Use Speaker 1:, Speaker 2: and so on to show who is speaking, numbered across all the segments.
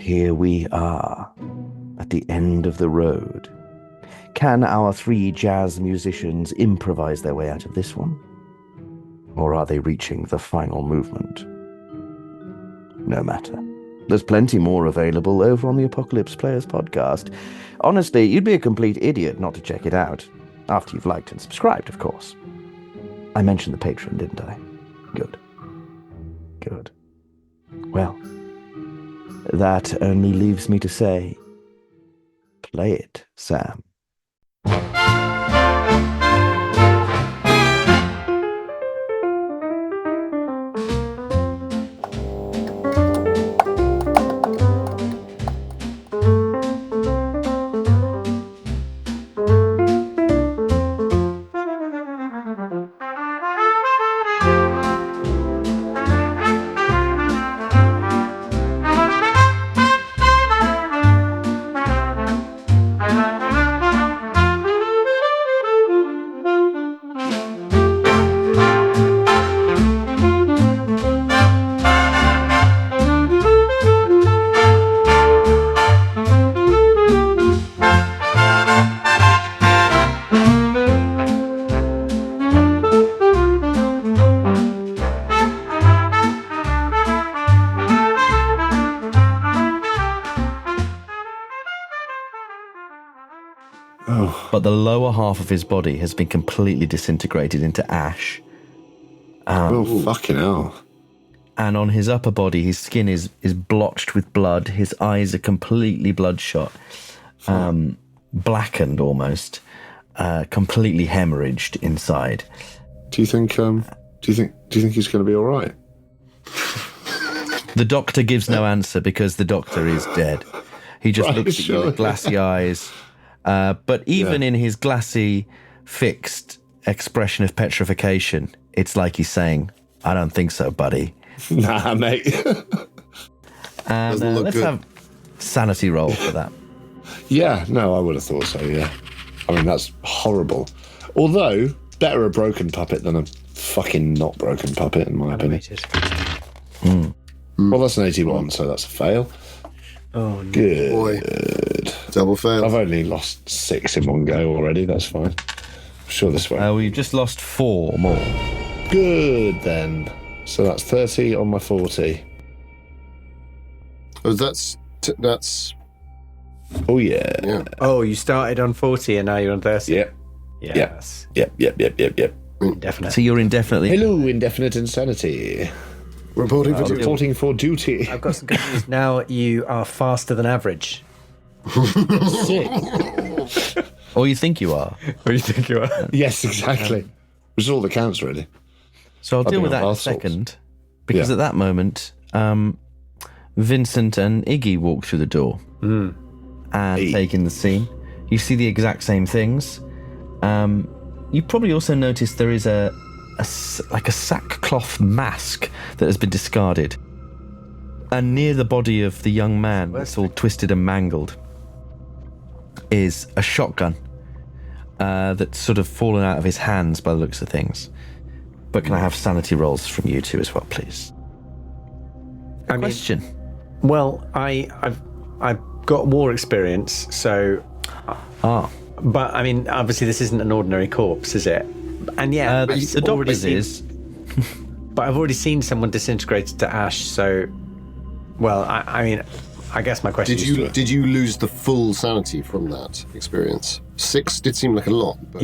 Speaker 1: here we are, at the end of the road. Can our 3 jazz musicians improvise their way out of this one? Or are they reaching the final movement? No matter. There's plenty more available over on the Apocalypse Players podcast. Honestly, you'd be a complete idiot not to check it out. After you've liked and subscribed, of course. I mentioned the Patreon, didn't I? Good. Good. Well, that only leaves me to say, play it, Sam. But the lower half of his body has been completely disintegrated into ash.
Speaker 2: Fucking hell.
Speaker 1: And on his upper body, his skin is blotched with blood. His eyes are completely bloodshot, blackened almost, completely hemorrhaged inside.
Speaker 2: Do you think he's going to be all right?
Speaker 1: The doctor gives no answer because the doctor is dead. He just looks at you with glassy eyes. But even in his glassy, fixed expression of petrification, it's like he's saying, I don't think so, buddy.
Speaker 2: Nah, mate.
Speaker 1: And let's have sanity roll for that.
Speaker 2: Yeah, no, I would have thought so, yeah. I mean, that's horrible. Although, better a broken puppet than a fucking not broken puppet, in my opinion. Well, that's an 81, so that's a fail.
Speaker 3: Oh, no.
Speaker 2: Good.
Speaker 3: Boy. Double fail.
Speaker 2: I've only lost 6 in one go already. That's fine. I'm sure this way.
Speaker 1: We've just lost 4 more.
Speaker 2: Good, then. So that's 30 on my 40.
Speaker 3: Oh, that's.
Speaker 2: Oh, yeah.
Speaker 4: Oh, you started on 40 and now you're on 30?
Speaker 2: Yep.
Speaker 4: Yes.
Speaker 2: Yep.
Speaker 4: Indefinite.
Speaker 1: So you're indefinitely...
Speaker 2: Hello, indefinite insanity. Reporting for duty.
Speaker 4: I've got some good news. Now you are faster than average.
Speaker 2: Sick.
Speaker 1: Or you think you are.
Speaker 2: Yes, exactly. Which is all that counts, really.
Speaker 1: So I'll deal with that in a second. Because at that moment, Vincent and Iggy walk through the door and take in the scene. You see the exact same things. You probably also noticed there is a sackcloth mask that has been discarded. And near the body of the young man, that's all twisted and mangled, is a shotgun that's sort of fallen out of his hands by the looks of things. But can I have sanity rolls from you two as well, please? Question.
Speaker 4: Well, I've got war experience, so... But, I mean, obviously this isn't an ordinary corpse, is it? And
Speaker 1: the doctor's is.
Speaker 4: But I've already seen someone disintegrated to ash, so... Well, I mean, I guess my question is...
Speaker 3: Did you lose the full sanity from that experience? 6 did seem like a lot. But...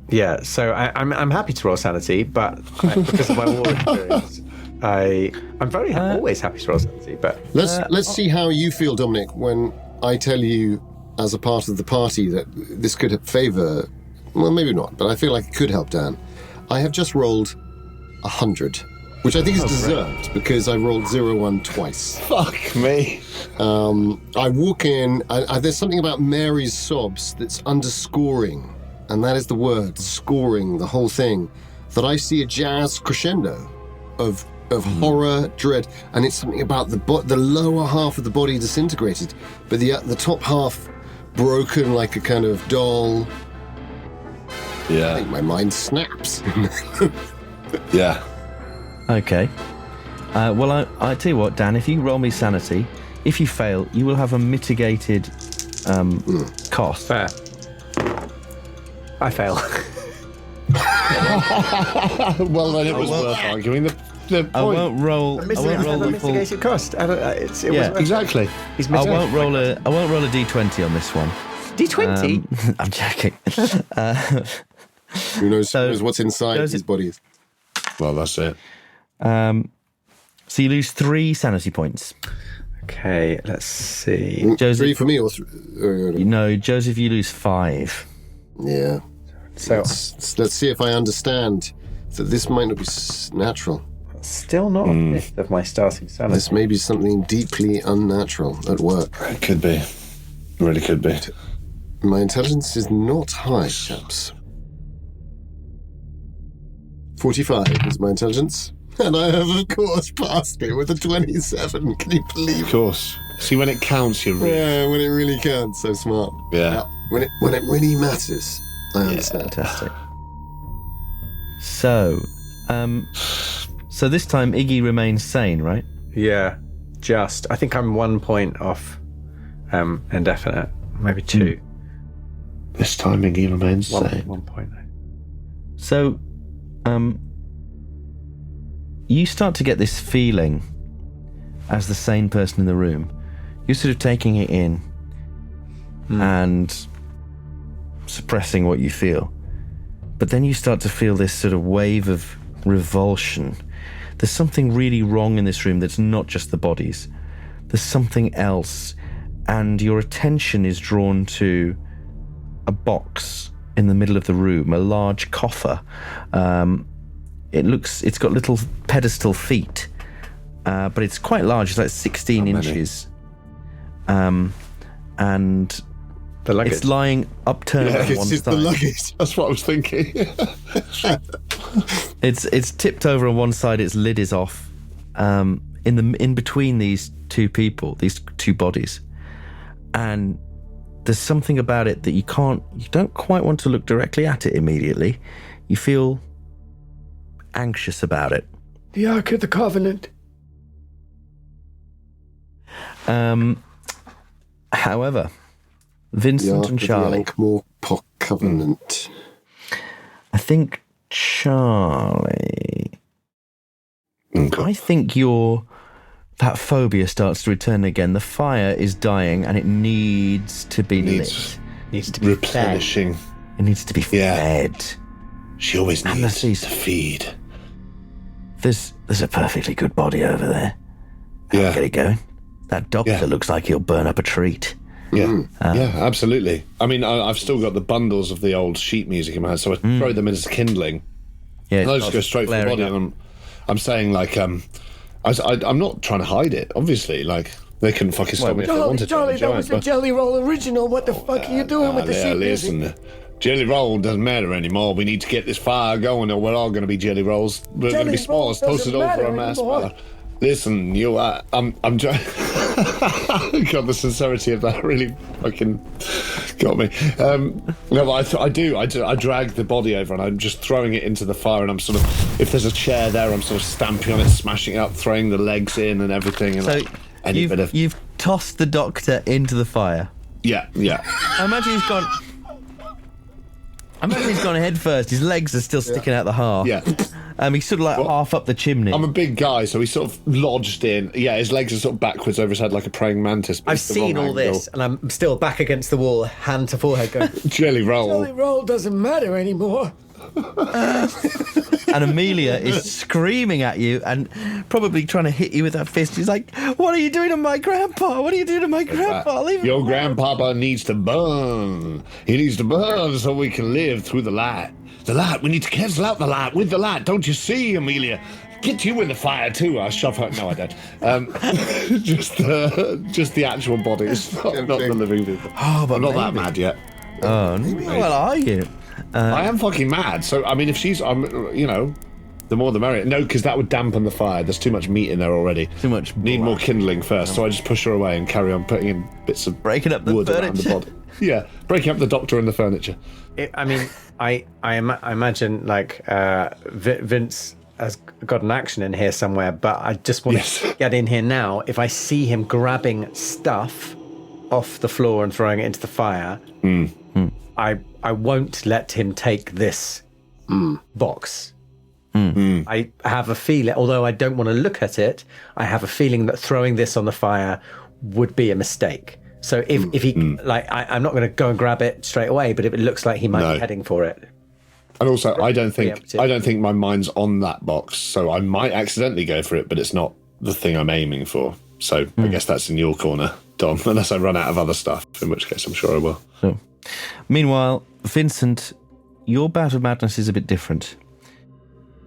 Speaker 4: Yeah, so I'm happy to roll sanity, but because of my war experience, I'm very always happy to roll sanity. But
Speaker 3: let's see how you feel, Dominic, when I tell you, as a part of the party, that this could favour. Well, maybe not, but I feel like it could help Dan. I have just rolled 100, which I think is deserved because I rolled 0-1 twice.
Speaker 2: Fuck me.
Speaker 3: I walk in. There's something about Mary's sobs that's underscoring. And that is the word, scoring the whole thing, that I see a jazz crescendo of horror, dread, and it's something about the lower half of the body disintegrated, but the top half broken like a kind of doll.
Speaker 2: Yeah.
Speaker 3: I think my mind snaps.
Speaker 2: Yeah.
Speaker 1: Okay. Well, I tell you what, Dan, if you roll me sanity, If you fail, you will have a mitigated cost.
Speaker 4: Fair. I fail.
Speaker 2: Well, then it was worth arguing the point.
Speaker 1: I won't roll the full.
Speaker 4: Mitigated cost. It was worth it.
Speaker 2: Exactly.
Speaker 4: He's
Speaker 1: I won't roll a D20 on this one.
Speaker 4: D20?
Speaker 1: I'm checking.
Speaker 3: Who knows what's inside
Speaker 1: Joseph-
Speaker 3: his bodies?
Speaker 2: Well, that's it.
Speaker 1: So you lose 3 sanity points.
Speaker 4: Okay, let's see.
Speaker 1: Joseph,
Speaker 3: 3 for me or 3?
Speaker 1: No, Joseph, you lose 5.
Speaker 3: Yeah.
Speaker 4: So,
Speaker 3: Let's see if I understand that this might not be natural.
Speaker 4: still not a fifth of my starting salary.
Speaker 3: This may be something deeply unnatural at work.
Speaker 2: It could be. It really could be.
Speaker 3: My intelligence is not high, chaps. 45 is my intelligence. And I have, of course, passed it with a 27. Can you believe
Speaker 2: Of
Speaker 3: it?
Speaker 2: course. See, when it counts, you're really...
Speaker 3: Yeah, when it really counts. So smart.
Speaker 2: Yeah.
Speaker 3: When it really matters, I understand.
Speaker 1: Fantastic. So, so this time Iggy remains sane, right?
Speaker 4: Yeah, just. I think I'm 1 point off indefinite. Maybe 2.
Speaker 2: This timing, he remains
Speaker 4: One,
Speaker 2: sane.
Speaker 4: 1 point.
Speaker 1: So, you start to get this feeling as the sane person in the room. You're sort of taking it in and suppressing what you feel. But then you start to feel this sort of wave of revulsion. There's something really wrong in this room that's not just the bodies. There's something else. And your attention is drawn to a box in the middle of the room, a large coffer. It's got little pedestal feet, but it's quite large. It's like 16 inches. And
Speaker 4: The luggage.
Speaker 1: it's lying upturned on one
Speaker 3: It's the
Speaker 1: side.
Speaker 3: luggage.
Speaker 2: That's what I was thinking.
Speaker 1: It's tipped over on one side. Its lid is off. In between these two people, these two bodies, and there's something about it that you don't quite want to look directly at it immediately. You feel anxious about it.
Speaker 4: The Ark of the Covenant.
Speaker 1: However, Vincent and Charlie,
Speaker 3: Ankh-Morpork Covenant.
Speaker 1: I think Charlie, I think that phobia starts to return again. The fire is dying and it needs to be lit.
Speaker 4: Needs to be
Speaker 2: replenishing.
Speaker 1: It needs to be
Speaker 2: Yeah.
Speaker 1: fed.
Speaker 2: She always
Speaker 1: And
Speaker 2: needs
Speaker 1: these-
Speaker 2: to feed.
Speaker 1: There's a perfectly good body over there.
Speaker 2: Yeah.
Speaker 1: Get it going. That doctor
Speaker 2: Yeah.
Speaker 1: looks like he'll burn up a treat.
Speaker 2: Yeah, yeah, absolutely. I mean, I've still got the bundles of the old sheet music in my hand, so I throw them in as kindling.
Speaker 1: Yeah,
Speaker 2: And I just go straight for the body, and I'm saying like, I'm not trying to hide it. Obviously, like they couldn't fucking stop me if they wanted
Speaker 5: Charlie,
Speaker 2: to.
Speaker 5: that was the Jelly Roll original. What the fuck are you doing with the sheet music?
Speaker 2: Listen, Jelly Roll doesn't matter anymore. We need to get this fire going, or we're all going to be Jelly Rolls. We're going to be
Speaker 5: Jelly Roll
Speaker 2: s'mores toasted
Speaker 5: doesn't
Speaker 2: over a
Speaker 5: matter
Speaker 2: marshmallow.
Speaker 5: anymore.
Speaker 2: Listen, I'm trying. God, the sincerity of that really fucking got me. No, but I drag the body over and I'm just throwing it into the fire, and I'm sort of, if there's a chair there, I'm sort of stamping on it, smashing it up, throwing the legs in and everything. And
Speaker 1: So
Speaker 2: any bit of
Speaker 1: you've tossed the doctor into the fire.
Speaker 2: yeah.
Speaker 1: I imagine he's gone head first. His legs are still sticking out the hearth.
Speaker 2: Yeah.
Speaker 1: He's sort of like half up the chimney.
Speaker 2: I'm a big guy, so he's sort of lodged in. Yeah, his legs are sort of backwards over his head like a praying mantis. but
Speaker 4: I've
Speaker 2: it's the
Speaker 4: seen
Speaker 2: wrong
Speaker 4: all
Speaker 2: angle.
Speaker 4: this, and I'm still back against the wall, hand to forehead, going,
Speaker 2: Jelly Roll.
Speaker 5: Jelly Roll doesn't matter anymore.
Speaker 1: And Amelia is screaming at you and probably trying to hit you with that fist. He's like, "What are you doing to my grandpa? What are you doing to my grandpa? Leave him
Speaker 2: Your
Speaker 1: alone."
Speaker 2: grandpapa needs to burn. He needs to burn so we can live through the light. The light. We need to cancel out the light with the light. Don't you see, Amelia? Get you in the fire too. I shove her. No, I don't. Just the actual bodies, not the living people.
Speaker 1: Oh, but
Speaker 2: I'm not that
Speaker 1: maybe.
Speaker 2: mad yet.
Speaker 1: Oh, well, are you?
Speaker 2: I am fucking mad. So I mean, if she's, the more the merrier. No, because that would dampen the fire. There's too much meat in there already.
Speaker 1: Too much
Speaker 2: Need more
Speaker 1: blood.
Speaker 2: kindling first. So I just push her away and carry on putting in bits of
Speaker 1: Breaking up the
Speaker 2: wood around the
Speaker 1: furniture.
Speaker 2: body. Yeah, breaking up the doctor and the furniture.
Speaker 4: I mean, I imagine like Vince has got an action in here somewhere, but I just want to get in here now. If I see him grabbing stuff off the floor and throwing it into the fire, I won't let him take this box. I have a feeling, although I don't want to look at it, I have a feeling that throwing this on the fire would be a mistake. So if he, I'm not going to go and grab it straight away, but if it looks like he might be heading for it.
Speaker 2: And also, I don't think my mind's on that box, so I might accidentally go for it, but it's not the thing I'm aiming for. So I guess that's in your corner, Dom, unless I run out of other stuff, in which case I'm sure I will.
Speaker 1: So, meanwhile, Vincent, your bout of madness is a bit different.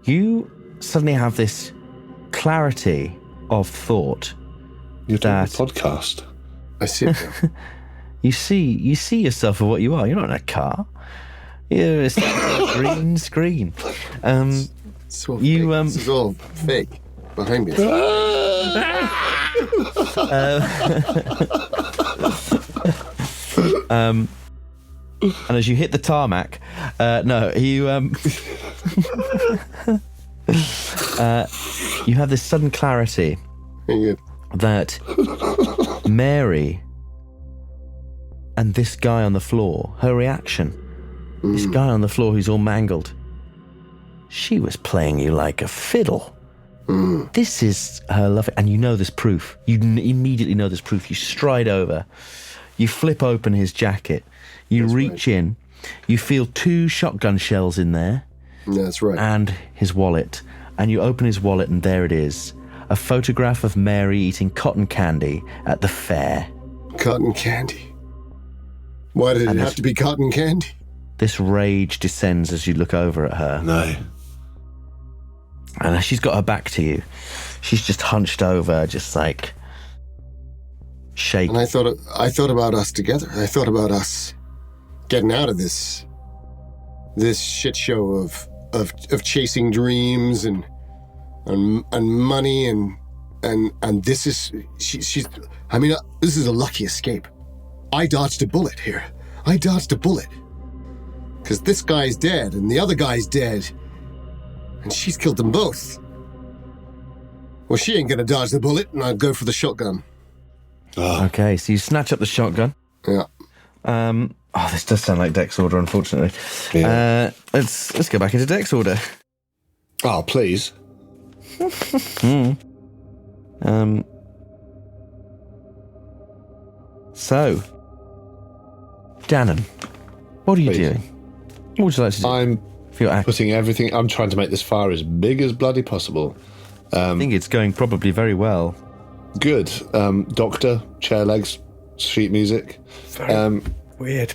Speaker 1: You suddenly have this clarity of thought.
Speaker 2: You're doing a podcast.
Speaker 3: I see it now.
Speaker 1: You see yourself for what you are. You're not in a car. You're a green screen.
Speaker 3: This is all fake behind me.
Speaker 1: And as you hit the tarmac, you have this sudden clarity that Mary and this guy on the floor, her reaction, this guy on the floor who's all mangled, she was playing you like a fiddle. This is her love, and you know there's proof. You immediately know there's proof. You stride over, you flip open his jacket, you reach in, you feel 2 shotgun shells in there.
Speaker 3: That's right.
Speaker 1: And his wallet. And you open his wallet, and there it is. A photograph of Mary eating cotton candy at the fair.
Speaker 3: Cotton candy. Why did it have to be cotton candy?
Speaker 1: This rage descends as you look over at her.
Speaker 2: No.
Speaker 1: And as she's got her back to you, she's just hunched over, just like shaking.
Speaker 3: And I thought about us together. I thought about us getting out of this shit show of chasing dreams and money and this is she's. I mean, this is a lucky escape. I dodged a bullet here. I dodged a bullet because this guy's dead and the other guy's dead, and she's killed them both. Well, she ain't gonna dodge the bullet, and I'll go for the shotgun.
Speaker 1: Okay, so you snatch up the shotgun.
Speaker 3: Yeah.
Speaker 1: This does sound like Dex order, unfortunately.
Speaker 2: Yeah.
Speaker 1: Let's go back into Dex order.
Speaker 2: Oh, please.
Speaker 1: So, Danann, what are you doing? What would you like to do?
Speaker 2: I'm
Speaker 1: for your act?
Speaker 2: putting everything. I'm trying to make this fire as big as bloody possible.
Speaker 1: I think it's going probably very well.
Speaker 2: Good. Doctor, chair legs, sheet music.
Speaker 4: Very weird.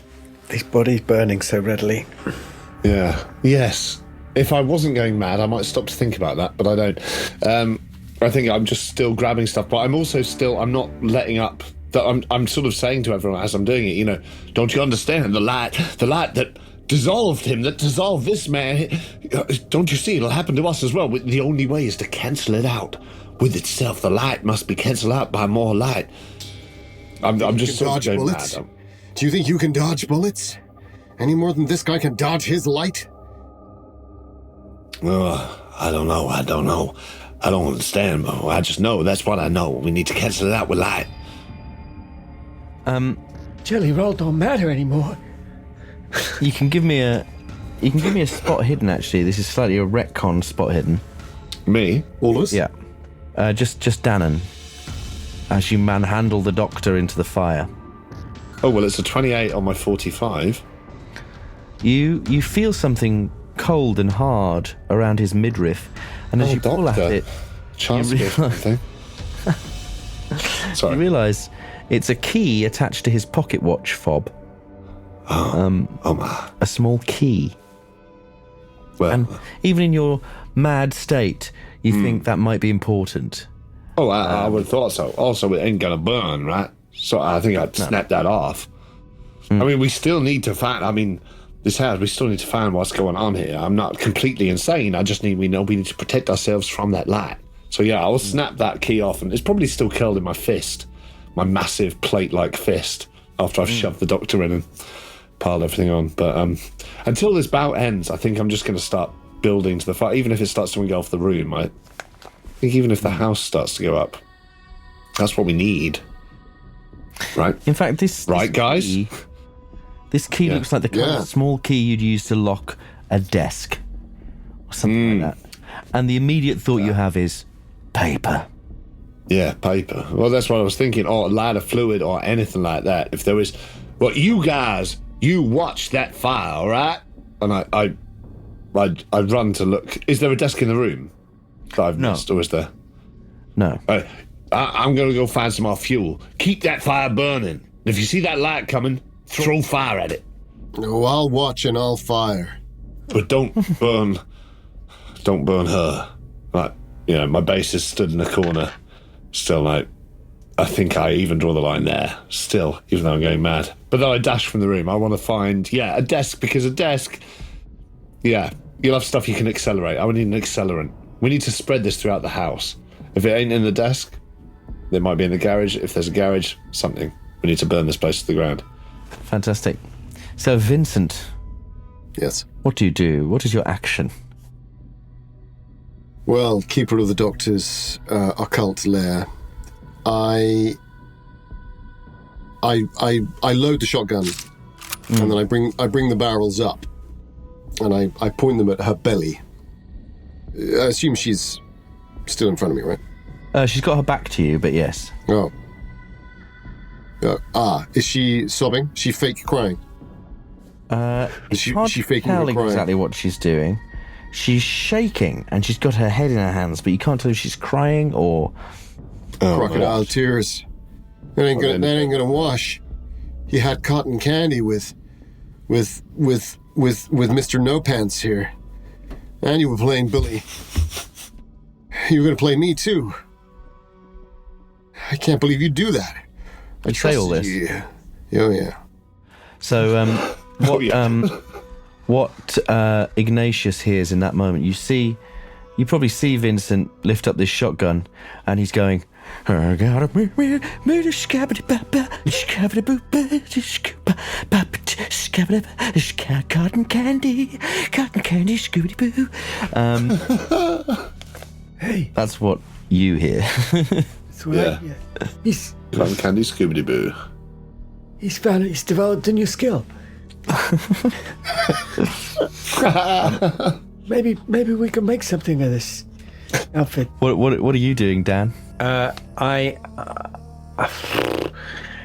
Speaker 4: These bodies burning so readily.
Speaker 2: Yeah. Yes. If I wasn't going mad, I might stop to think about that, but I don't. I think I'm just still grabbing stuff, but I'm also I'm not letting up. That I'm sort of saying to everyone as I'm doing it, don't you understand? The light that dissolved him, that dissolved this man. Don't you see? It'll happen to us as well. The only way is to cancel it out with itself. The light must be cancelled out by more light. I'm just sort of going mad.
Speaker 3: Do you think you can dodge bullets any more than this guy can dodge his light?
Speaker 2: I don't know. I don't understand, but I just know that's what I know. We need to cancel it out with light.
Speaker 5: Jelly roll don't matter anymore.
Speaker 1: You can give me a spot hidden. Actually, this is slightly a retcon spot hidden.
Speaker 2: Me?
Speaker 3: All of us?
Speaker 1: Yeah. Just Danann, as you manhandle the doctor into the fire.
Speaker 2: Oh well, it's a 28 on my 45.
Speaker 1: You feel something cold and hard around his midriff, and as you pull at it,
Speaker 2: chance thing. Sorry.
Speaker 1: You realise it's a key attached to his pocket watch fob. A small key.
Speaker 2: Well,
Speaker 1: and even in your mad state, you think that might be important.
Speaker 2: Oh, I would have thought so. Also, it ain't gonna burn, right? So I think I'd snap that off. I mean, we still need to find. I mean, we still need to find what's going on here. I'm not completely insane. I just we need to protect ourselves from that light. So yeah, I'll snap that key off, and it's probably still curled in my fist, my massive plate-like fist. After I've shoved the doctor in and piled everything on. But until this bout ends, I think I'm just going to start building to the fire, even if it starts to engulf the room, I think even if the house starts to go up, that's what we need. Right?
Speaker 1: In fact, this
Speaker 2: guys?
Speaker 1: This key looks like the kind of small key you'd use to lock a desk or something like that. And the immediate thought you have is paper.
Speaker 2: Yeah, paper. Well, that's what I was thinking. Or a lighter fluid or anything like that. If there was... Well, you guys, you watch that fire, all right? And I'd run to look. Is there a desk in the room that I've missed, or is there?
Speaker 1: No.
Speaker 2: I'm going to go find some more fuel. Keep that fire burning. If you see that light coming, throw fire at it.
Speaker 3: No, I'll watch and I'll fire.
Speaker 2: But don't burn her. Like, my base is stood in the corner. Still, like, I think I even draw the line there. Still, even though I'm going mad. But then I dash from the room. I want to find, a desk, because a desk, you'll have stuff you can accelerate. I would need an accelerant. We need to spread this throughout the house. If it ain't in the desk, it might be in the garage. If there's a garage, something. We need to burn this place to the ground.
Speaker 1: Fantastic. So, Vincent.
Speaker 3: Yes.
Speaker 1: What do you do? What is your action?
Speaker 3: Well, keeper of the doctor's occult lair, I load the shotgun, and then I bring the barrels up, and I point them at her belly. I assume she's still in front of me, right?
Speaker 1: She's got her back to you, but yes.
Speaker 3: Oh. Is she sobbing? She fake crying?
Speaker 1: It's
Speaker 3: she
Speaker 1: hard to
Speaker 3: faking
Speaker 1: tell
Speaker 3: her crying?
Speaker 1: exactly what she's doing. She's shaking, and she's got her head in her hands, but you can't tell if she's crying or...
Speaker 3: Crocodile tears. That ain't gonna wash. You had cotton candy with Mr. No Pants here. And you were playing Billy. You were gonna play me too. I can't believe you do that. I
Speaker 1: say all this.
Speaker 3: You. Oh yeah.
Speaker 1: So, what Ignatius hears in that moment, you probably see Vincent lift up this shotgun, and he's going, cotton candy, Scooby-Doo.
Speaker 5: Hey,
Speaker 1: that's what you hear.
Speaker 5: that's right. Yeah. He's
Speaker 2: Cotton candy Scooby-Doo.
Speaker 5: he's developed a new skill. Maybe we can make something of this outfit.
Speaker 1: What are you doing, Dan?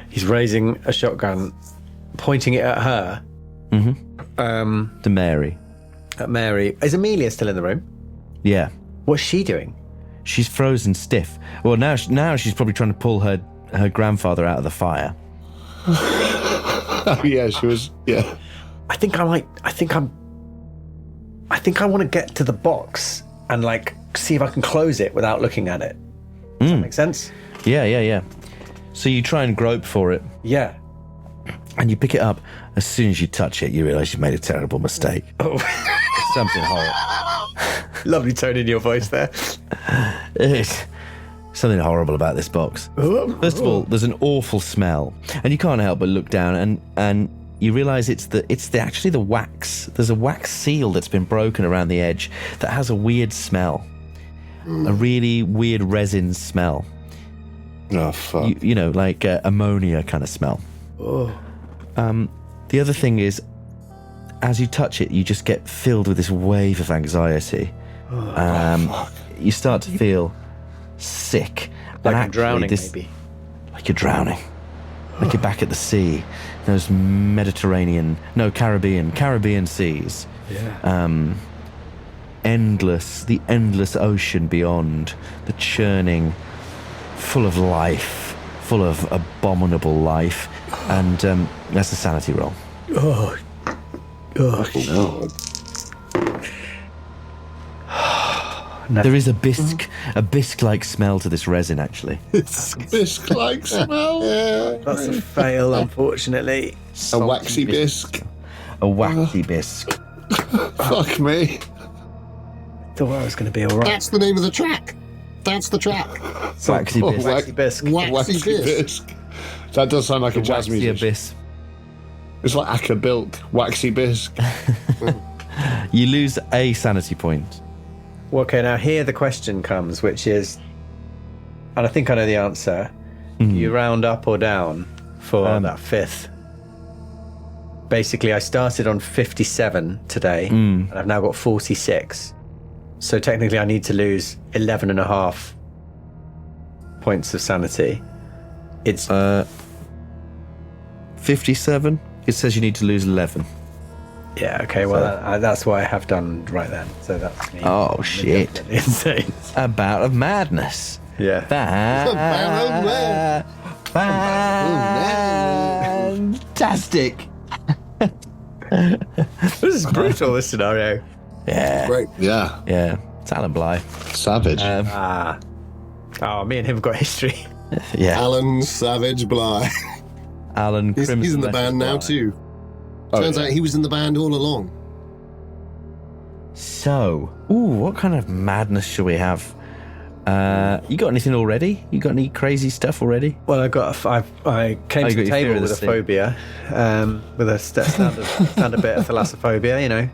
Speaker 4: He's raising a shotgun, pointing it at her.
Speaker 1: Mm-hmm. To Mary.
Speaker 4: At Mary. Is Amelia still in the room?
Speaker 1: Yeah.
Speaker 4: What's she doing?
Speaker 1: She's frozen stiff. Well, now she's probably trying to pull her grandfather out of the fire.
Speaker 2: Oh, yeah, she was. Yeah.
Speaker 4: I think I want to get to the box and see if I can close it without looking at it. Does that make sense?
Speaker 1: Yeah. So you try and grope for it.
Speaker 4: Yeah.
Speaker 1: And you pick it up. As soon as you touch it, you realise you made a terrible mistake.
Speaker 4: Oh.
Speaker 1: Something horrible.
Speaker 4: Lovely tone in your voice there.
Speaker 1: It's something horrible about this box. First of all, there's an awful smell, and you can't help but look down and you realise it's actually the wax. There's a wax seal that's been broken around the edge that has a weird smell, a really weird resin smell.
Speaker 2: Oh fuck!
Speaker 1: Like ammonia kind of smell.
Speaker 5: Oh.
Speaker 1: The other thing is, as you touch it, you just get filled with this wave of anxiety. You start to feel sick.
Speaker 4: Like I'm drowning, maybe.
Speaker 1: Like you're drowning. Like you're back at the sea. Those Caribbean seas.
Speaker 5: Yeah.
Speaker 1: The endless ocean beyond, the churning, full of life, full of abominable life. And that's a sanity roll.
Speaker 5: Oh.
Speaker 2: No.
Speaker 1: There is a bisque-like smell to this resin, actually.
Speaker 2: Bisque-like smell.
Speaker 4: That's a fail, unfortunately.
Speaker 2: A waxy bisque.
Speaker 1: A waxy bisque.
Speaker 2: Fuck me.
Speaker 4: Thought I was going to be all right.
Speaker 3: That's the name of the track. That's the track.
Speaker 1: Waxy bisque.
Speaker 4: Waxy bisque.
Speaker 3: Waxy bisque.
Speaker 2: That does sound like a jazz
Speaker 1: Waxy
Speaker 2: musician.
Speaker 1: abyss.
Speaker 2: It's like Acker Bilk, waxy bisque.
Speaker 1: You lose a sanity point.
Speaker 4: Well, okay, now here the question comes, which is, and I think I know the answer. You round up or down for that fifth? Basically, I started on 57 today, and I've now got 46. So technically, I need to lose 11 and a half points of sanity. It's
Speaker 1: 57. It says you need to lose 11.
Speaker 4: yeah, okay. Well, that's what I have done right then. So that's me.
Speaker 1: Oh shit!
Speaker 4: Insane.
Speaker 1: A bout of madness.
Speaker 4: Yeah.
Speaker 1: Fantastic.
Speaker 4: This is brutal. This scenario.
Speaker 1: Yeah.
Speaker 3: Great.
Speaker 2: Yeah.
Speaker 1: Yeah. It's Alan Bligh.
Speaker 2: Savage.
Speaker 4: Oh, me and him have got history.
Speaker 1: Yeah.
Speaker 3: Alan Savage Bligh.
Speaker 1: Alan.
Speaker 3: He's in the
Speaker 1: Crimson
Speaker 3: band now
Speaker 1: Bligh.
Speaker 3: too. Turns out he was in the band all along.
Speaker 1: So, what kind of madness shall we have? You got anything already? You got any crazy stuff already?
Speaker 4: Well, I came to
Speaker 1: you
Speaker 4: the
Speaker 1: got your fear
Speaker 4: table
Speaker 1: of
Speaker 4: with
Speaker 1: the
Speaker 4: a
Speaker 1: sea.
Speaker 4: phobia, with a standard bit of thalassophobia, you know,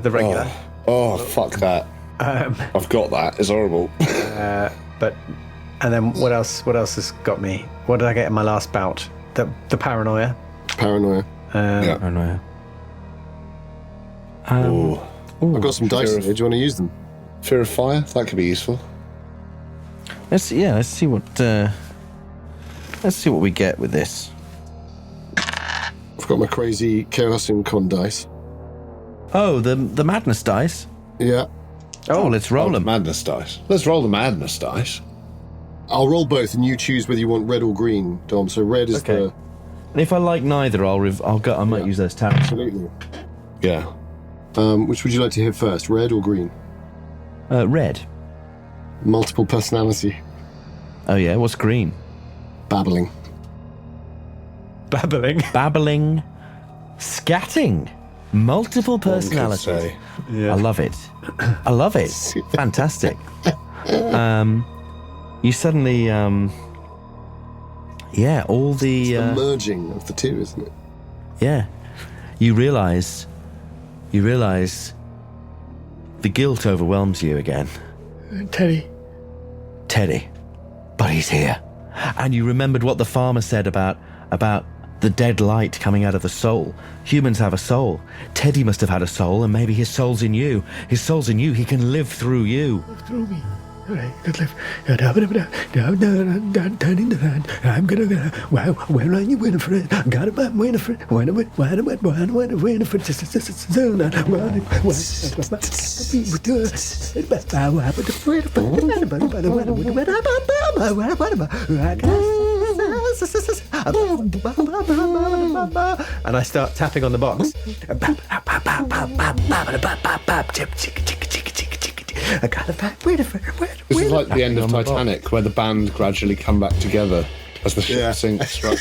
Speaker 4: the regular.
Speaker 2: Oh, fuck that. I've got that. It's horrible.
Speaker 4: And then what else has got me? What did I get in my last bout? The paranoia.
Speaker 3: Paranoia.
Speaker 2: Yeah.
Speaker 1: Oh no.
Speaker 2: Ooh.
Speaker 3: I've got some dice here. Do you want to use them?
Speaker 2: Fear of fire? That could be useful.
Speaker 1: Let's see what we get with this.
Speaker 3: I've got my crazy Chaosium con dice.
Speaker 1: Oh, the madness dice.
Speaker 3: Yeah.
Speaker 1: Oh, let's roll
Speaker 2: the
Speaker 1: them.
Speaker 2: madness dice. Let's roll the madness dice.
Speaker 3: I'll roll both, and you choose whether you want red or green, Dom. So red is
Speaker 1: Okay.
Speaker 3: the
Speaker 1: And if I like neither, I might use those tabs.
Speaker 3: absolutely.
Speaker 2: Yeah.
Speaker 3: Which would you like to hear first, red or green?
Speaker 1: Red.
Speaker 3: Multiple personality.
Speaker 1: Oh yeah. What's green?
Speaker 3: Babbling.
Speaker 4: Babbling.
Speaker 1: Babbling. Scatting. Multiple
Speaker 2: One could
Speaker 1: personalities.
Speaker 2: say.
Speaker 1: I love it. I love it. Fantastic. You suddenly, all the,
Speaker 3: The merging of the two, isn't it?
Speaker 1: yeah. You realize the guilt overwhelms you again. Teddy. But he's here. And you remembered what the farmer said about the dead light coming out of the soul. Humans have a soul. Teddy must have had a soul, and maybe his soul's in you. His soul's in you. He can live through you.
Speaker 5: Through me. All right, good live. Turning the hand. I'm gonna. Wow, where are you, Winifred? Got it, Winifred. Winifred.
Speaker 4: And I start tapping on the box.
Speaker 5: I got it back. Winifred.
Speaker 2: This is like the end of Titanic, where the band gradually come back together as the ship sinks. Right?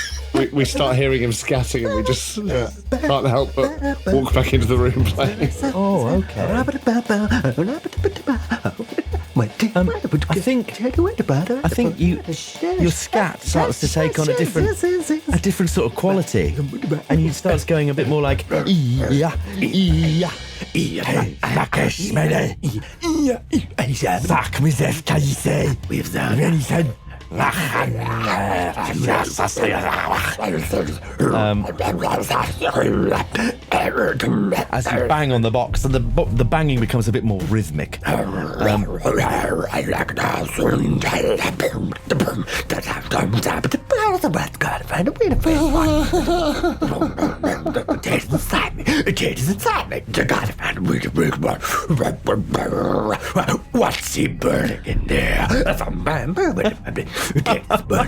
Speaker 2: We start hearing him scatting, and we just can't help but walk back into the room playing.
Speaker 1: Oh, okay. I think your scat starts to take on a different sort of quality, and it starts going a bit more like as you bang on the box, and the banging becomes a bit more rhythmic.
Speaker 5: What's he burning in there?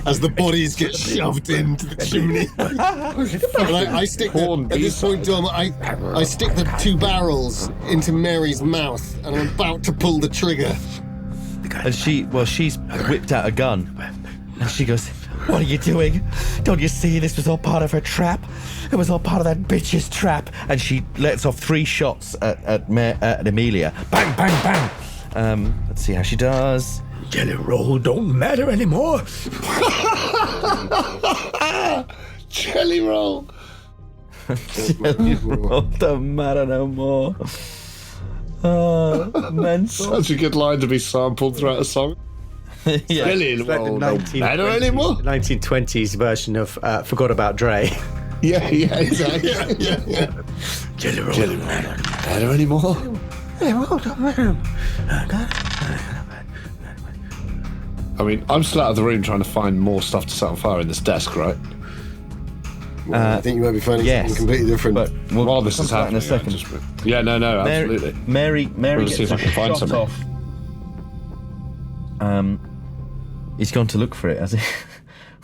Speaker 3: As the bodies get shoved into the chimney. And I stick at this point, Dom, I stick the two barrels into Mary's mouth, and I'm about to pull the trigger.
Speaker 1: And she's whipped out a gun, and she goes, "What are you doing? Don't you see this was all part of her trap? It was all part of that bitch's trap." And she lets off 3 shots at Amelia. Bang, bang, bang. Let's see how she does.
Speaker 5: Jelly roll don't matter anymore.
Speaker 2: Jelly roll.
Speaker 1: Jelly roll don't matter no more. Mental.
Speaker 2: Such a good line to be sampled throughout a song.
Speaker 1: Yeah.
Speaker 2: Jelly
Speaker 4: It's like
Speaker 2: roll
Speaker 4: the
Speaker 2: don't matter anymore.
Speaker 4: 1920s version of Forgot About Dre.
Speaker 2: Yeah, exactly. Yeah.
Speaker 5: Jelly roll.
Speaker 2: Jelly roll don't matter anymore. I mean, I'm still out of the room trying to find more stuff to set on fire in this desk, right?
Speaker 3: Well, I think you might be finding something completely different.
Speaker 1: But
Speaker 2: While this is
Speaker 1: come to that
Speaker 2: happening,
Speaker 1: in a second.
Speaker 2: yeah, no, absolutely.
Speaker 1: Mary
Speaker 2: We'll
Speaker 1: gets
Speaker 2: see if I
Speaker 1: a
Speaker 2: can find
Speaker 1: shot
Speaker 2: something.
Speaker 1: off. He's gone to look for it, has he?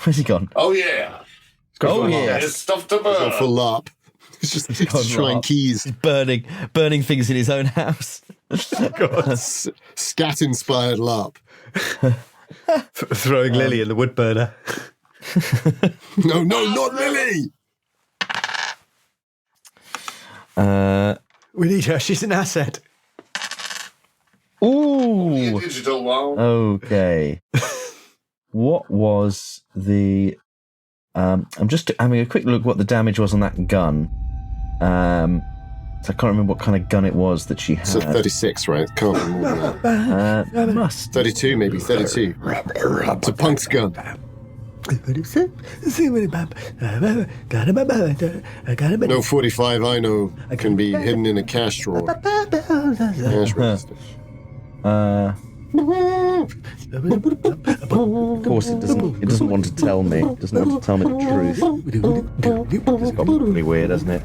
Speaker 1: Where's he gone?
Speaker 2: Oh yeah. There's stuff to burn.
Speaker 3: Full up. It's just trying keys.
Speaker 1: He's burning things in his own house.
Speaker 3: Scat-inspired LARP.
Speaker 4: Throwing Lily in the wood burner.
Speaker 3: No, not Lily!
Speaker 4: We need her. She's an asset.
Speaker 1: Ooh.
Speaker 2: Digital one.
Speaker 1: Okay. What was the? I'm just having a quick look what the damage was on that gun. So I can't remember what kind of gun it was that she had.
Speaker 3: So 36, right? Can't be more than that.
Speaker 1: Must.
Speaker 3: 32, maybe 32. It's a punk's gun. No 45 I know can be hidden in a cash drawer. Cash register.
Speaker 1: Of course, it doesn't. It doesn't want to tell me. It doesn't want to tell me the truth. It's got pretty weird, hasn't it?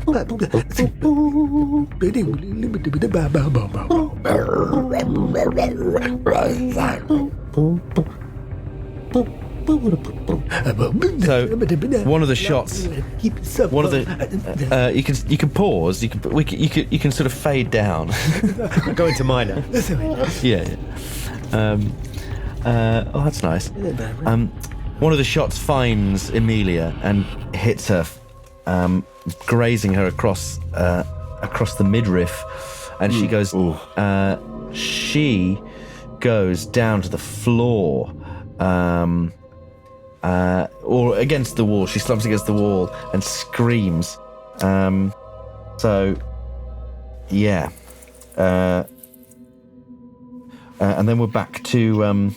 Speaker 1: So one of the shots, one of the you can pause. You can sort of fade down.
Speaker 4: Go into minor.
Speaker 1: Yeah. Oh, that's nice. One of the shots finds Emilia and hits her, grazing her across the midriff, and she goes. She goes down to the floor, or against the wall. She slumps against the wall and screams. So, yeah. And then we're back to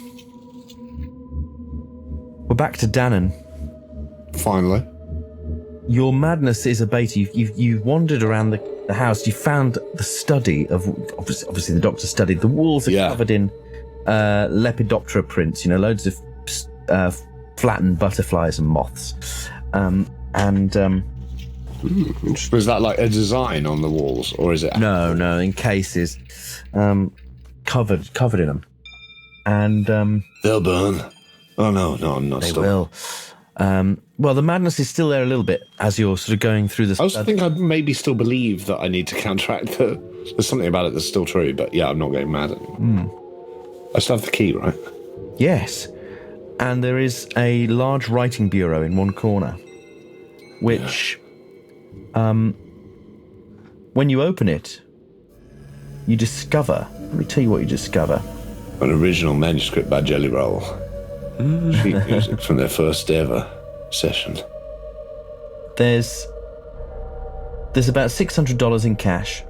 Speaker 1: Danann.
Speaker 2: Finally.
Speaker 1: Your madness is abated. You've wandered around the house. You found the study of obviously the doctor studied. The walls are covered in Lepidoptera prints. Loads of flattened butterflies and moths.
Speaker 2: Was that like a design on the walls, or is it?
Speaker 1: No, in cases. Covered in them, and
Speaker 2: they'll burn. Oh no, I'm not.
Speaker 1: They will. Well, the madness is still there a little bit as you're sort of going through this.
Speaker 2: I also think I maybe still believe that I need to counteract there's something about it that's still true, but yeah, I'm not getting mad anymore. I still have the key, right?
Speaker 1: Yes, and there is a large writing bureau in one corner, which, when you open it, you discover. Let me tell you what you discover.
Speaker 2: An original manuscript by Jelly Roll. Sheet music from their first ever session.
Speaker 1: There's about $600 in cash.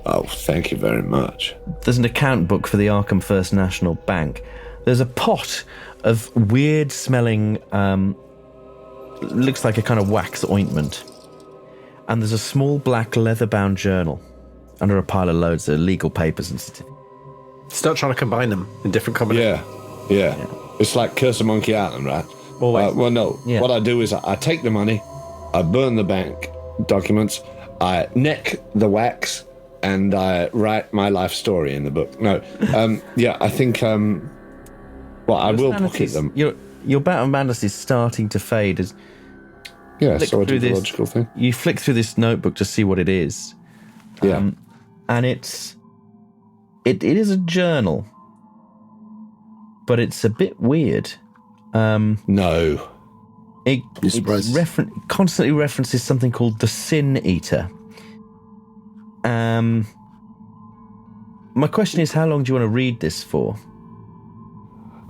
Speaker 2: Oh, thank you very much.
Speaker 1: There's an account book for the Arkham First National Bank. There's a pot of weird-smelling, looks like a kind of wax ointment. And there's a small black leather-bound journal under a pile of loads of legal papers and certificates.
Speaker 4: Start trying to combine them in different combinations.
Speaker 2: Yeah. It's like Curse a Monkey Island, right?
Speaker 4: Always.
Speaker 2: Well, no.
Speaker 1: Yeah.
Speaker 2: What I do is I take the money, I burn the bank documents, I neck the wax, and I write my life story in the book. No. I think. I will pocket them.
Speaker 1: Your Battle Madness is starting to fade as.
Speaker 2: Yeah, so I do the
Speaker 1: this,
Speaker 2: logical thing.
Speaker 1: You flick through this notebook to see what it is.
Speaker 2: Yeah.
Speaker 1: And it is a journal, but it's a bit weird.
Speaker 2: No.
Speaker 1: It
Speaker 3: surprised?
Speaker 1: Constantly references something called the Sin Eater. My question is, how long do you want to read this for?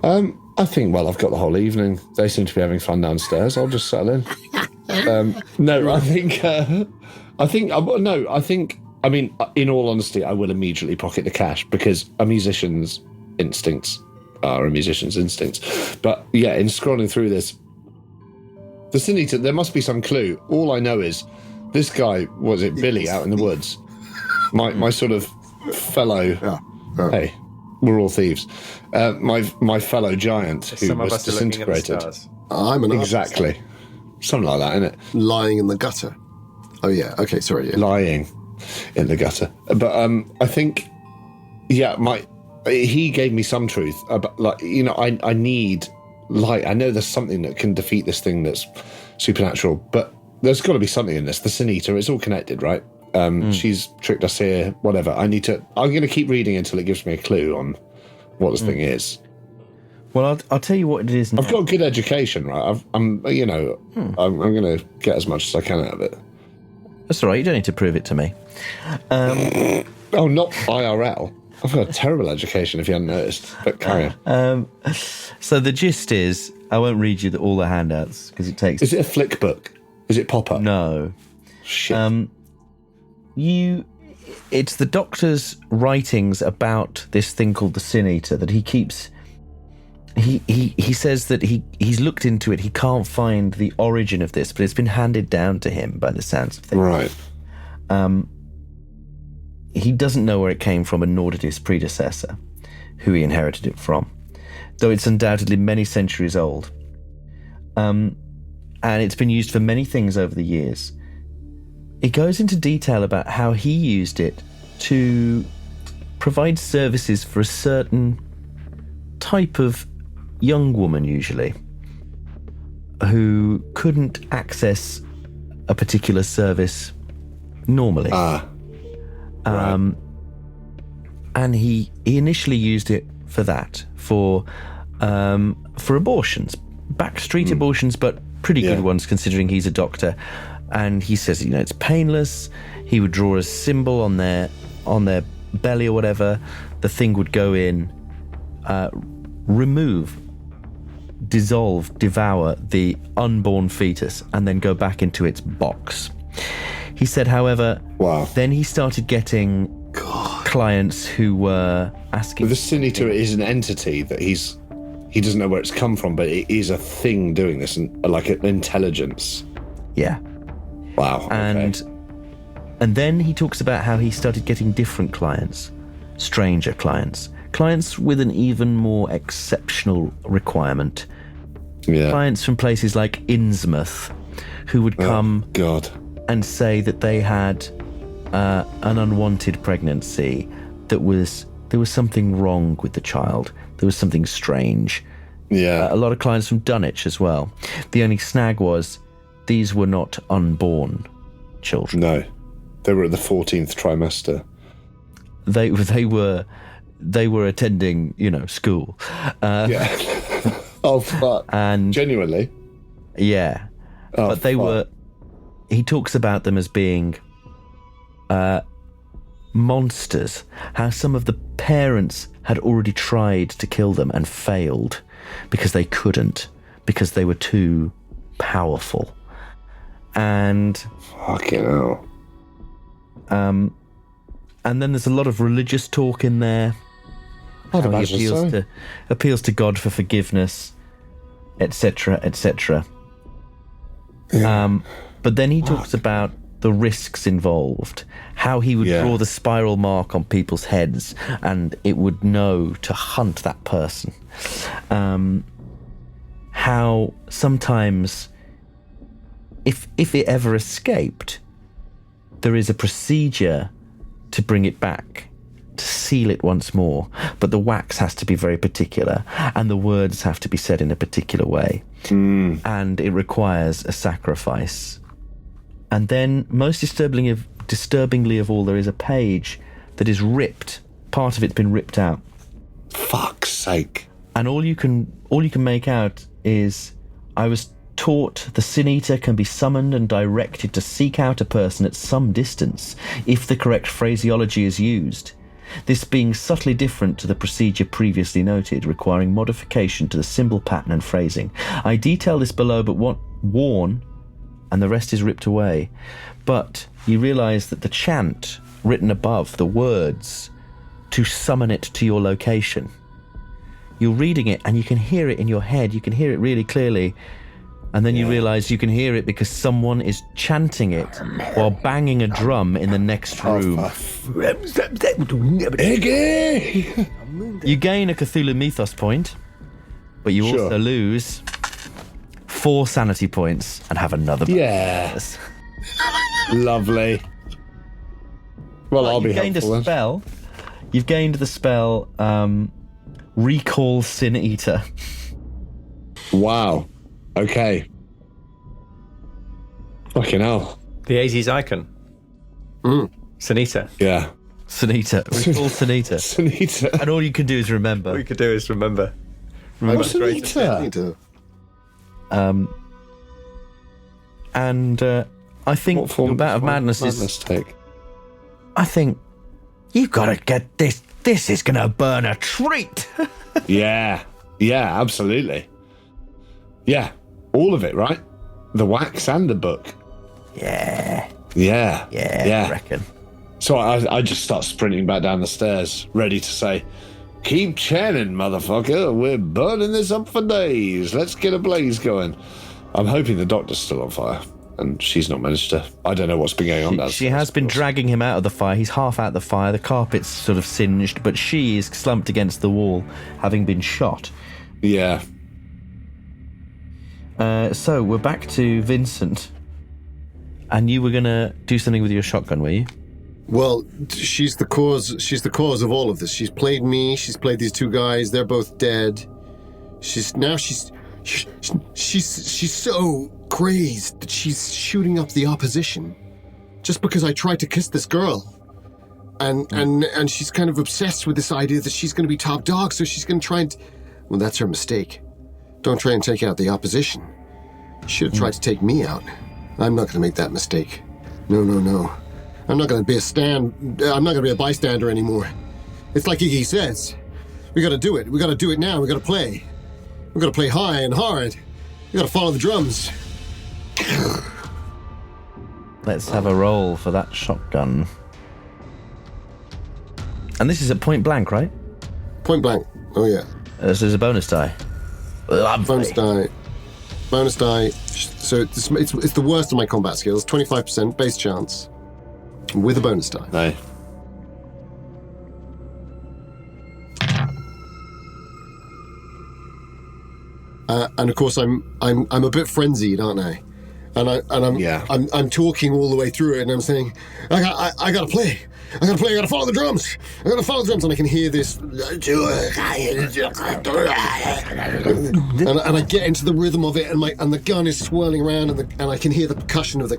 Speaker 2: I think, I've got the whole evening. They seem to be having fun downstairs. I'll just settle in. No, I mean, in all honesty, I will immediately pocket the cash because a musician's instincts are a musician's instincts. But yeah, in scrolling through this, the Sin Eater, there must be some clue. All I know is this guy, was it Billy out in the woods? My sort of fellow, hey, we're all thieves. My fellow giant who
Speaker 4: Some of
Speaker 2: was
Speaker 4: us are looking at the
Speaker 2: disintegrated.
Speaker 4: stars.
Speaker 3: I'm an artist.
Speaker 2: Exactly. Something like that, isn't it?
Speaker 3: Lying in the gutter. Oh, yeah. Okay, sorry. Yeah.
Speaker 2: Lying in the gutter. But I think, yeah, he gave me some truth. About, like, you know, I need light. I know there's something that can defeat this thing that's supernatural, but there's got to be something in this. The Sin Eater, it's all connected, right? She's tricked us here, whatever. I'm going to keep reading until it gives me a clue on what this thing is.
Speaker 1: Well, I'll tell you what it is now.
Speaker 2: I've got a good education, right? I'm going to get as much as I can out of it.
Speaker 1: That's all right. You don't need to prove it to me.
Speaker 2: Oh, not IRL. I've got a terrible education, if you hadn't noticed. But carry on.
Speaker 1: So the gist is, I won't read you all the handouts because it takes.
Speaker 2: Is it a flick book? Is it pop-up?
Speaker 1: No.
Speaker 2: Shit.
Speaker 1: It's the Doctor's writings about this thing called the Sin Eater that he keeps. He says that he's looked into it. He can't find the origin of this, but it's been handed down to him by the sounds of things.
Speaker 2: Right.
Speaker 1: He doesn't know where it came from, and nor did his predecessor, who he inherited it from, though it's undoubtedly many centuries old. And it's been used for many things over the years. It goes into detail about how he used it to provide services for a certain type of young woman, usually, who couldn't access a particular service normally.
Speaker 2: Right.
Speaker 1: And he initially used it for that, for abortions, backstreet abortions, but pretty good ones considering he's a doctor. And he says, it's painless. He would draw a symbol on their belly or whatever. The thing would go in, remove, dissolve, devour the unborn fetus, and then go back into its box. He said, however, then he started getting clients who were asking.
Speaker 2: The Sin Eater is an entity that he doesn't know where it's come from, but it is a thing doing this, and like an intelligence.
Speaker 1: Yeah.
Speaker 2: Wow.
Speaker 1: And then he talks about how he started getting different clients, stranger clients with an even more exceptional requirement.
Speaker 2: Yeah.
Speaker 1: Clients from places like Innsmouth who would come and say that they had an unwanted pregnancy, there was something wrong with the child. There was something strange.
Speaker 2: Yeah.
Speaker 1: A lot of clients from Dunwich as well. The only snag was these were not unborn children.
Speaker 2: No, they were at the 14th trimester.
Speaker 1: They were attending, school.
Speaker 2: Yeah. Oh fuck!
Speaker 1: And
Speaker 2: genuinely.
Speaker 1: Yeah.
Speaker 2: Oh,
Speaker 1: but they were. He talks about them as being monsters. How some of the parents had already tried to kill them and failed because they couldn't, because they were too powerful. And
Speaker 2: fucking hell.
Speaker 1: And then there's a lot of religious talk in there. He appeals to God for forgiveness, etc., etc.
Speaker 2: Yeah.
Speaker 1: But then he talks about the risks involved, how he would draw the spiral mark on people's heads and it would know to hunt that person. How sometimes, if it ever escaped, there is a procedure to bring it back, to seal it once more, but the wax has to be very particular and the words have to be said in a particular way, and it requires a sacrifice. And then, most disturbingly of all, there is a page that is ripped. Part of it's been ripped out.
Speaker 2: Fuck's sake!
Speaker 1: And all you can make out is, I was taught the Sin Eater can be summoned and directed to seek out a person at some distance, if the correct phraseology is used. This being subtly different to the procedure previously noted, requiring modification to the symbol pattern and phrasing. I detail this below, but warn and the rest is ripped away. But you realise that the chant written above, the words to summon it to your location, you're reading it and you can hear it in your head. You can hear it really clearly. And then you realise you can hear it because someone is chanting it while banging a drum in the next room.
Speaker 2: Iggy!
Speaker 1: You gain a Cthulhu Mythos point, but you also lose 4 sanity points and have another bonus.
Speaker 2: Yes. Lovely. Well, I'll be
Speaker 1: gained
Speaker 2: helpful.
Speaker 1: a spell. You've gained the spell Recall Sin Eater.
Speaker 2: Wow. Okay. Fucking hell.
Speaker 4: The 80s icon. Sanita.
Speaker 2: Yeah.
Speaker 1: Sin Eater. Recall Sin Eater.
Speaker 2: Sanita.
Speaker 1: And all you can do is remember.
Speaker 4: All you could do is remember.
Speaker 2: What's
Speaker 3: I
Speaker 2: Sanita?
Speaker 3: need to-
Speaker 1: I think
Speaker 2: What form
Speaker 1: your Bout of Madness is...
Speaker 2: take?
Speaker 1: I think you've got to get this. This is going to burn a treat.
Speaker 2: Yeah. Yeah, absolutely. Yeah. All of it, right? The wax and the book.
Speaker 1: Yeah.
Speaker 2: Yeah.
Speaker 1: I reckon.
Speaker 2: So I just start sprinting back down the stairs, ready to say, keep chanting, motherfucker. We're burning this up for days. Let's get a blaze going. I'm hoping the doctor's still on fire, and she's not managed to. I don't know what's been going on downstairs.
Speaker 1: She has been dragging him out of the fire. He's half out the fire. The carpet's sort of singed, but she is slumped against the wall, having been shot.
Speaker 2: Yeah.
Speaker 1: So we're back to Vincent. And you were going to do something with your shotgun, were you?
Speaker 3: Well, she's the cause. She's the cause of all of this. She's played me. She's played these 2 guys. They're both dead. She's so crazed that she's shooting up the opposition, just because I tried to kiss this girl, and she's kind of obsessed with this idea that she's going to be top dog. So she's going to try and. Well, that's her mistake. Don't try and take out the opposition. Should have tried to take me out. I'm not going to make that mistake. No. I'm not going to be I'm not going to be a bystander anymore. It's like Iggy says. We got to do it. We got to do it now. We got to play. We got to play high and hard. We got to follow the drums.
Speaker 1: Let's have a roll for that shotgun. And this is at point blank, right?
Speaker 3: Point blank. Oh yeah.
Speaker 1: This is a bonus die.
Speaker 3: Bonus die. Bonus die. So it's the worst of my combat skills. 25% base chance with a bonus die.
Speaker 2: No.
Speaker 3: And of course, I'm a bit frenzied, aren't I? I'm talking all the way through it, and I'm saying, I gotta play. I gotta follow the drums. And I can hear this. And I get into the rhythm of it, and the gun is swirling around, and I can hear the percussion of the.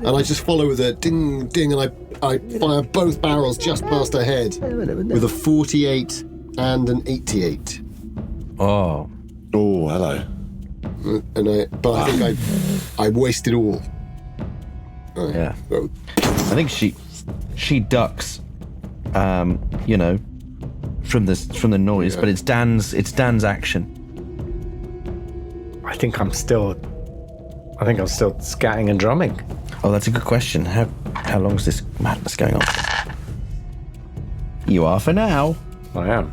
Speaker 3: And I just follow the ding, ding, and I fire both barrels just past her head with a 48 and an 88.
Speaker 1: Oh,
Speaker 2: hello.
Speaker 3: But I think I wasted all.
Speaker 1: yeah.
Speaker 3: So,
Speaker 1: I think she ducks, from the noise, but it's Dan's action.
Speaker 4: I think I'm still scatting and drumming.
Speaker 1: Oh, that's a good question. How long is this madness going on? You are for now.
Speaker 4: I am.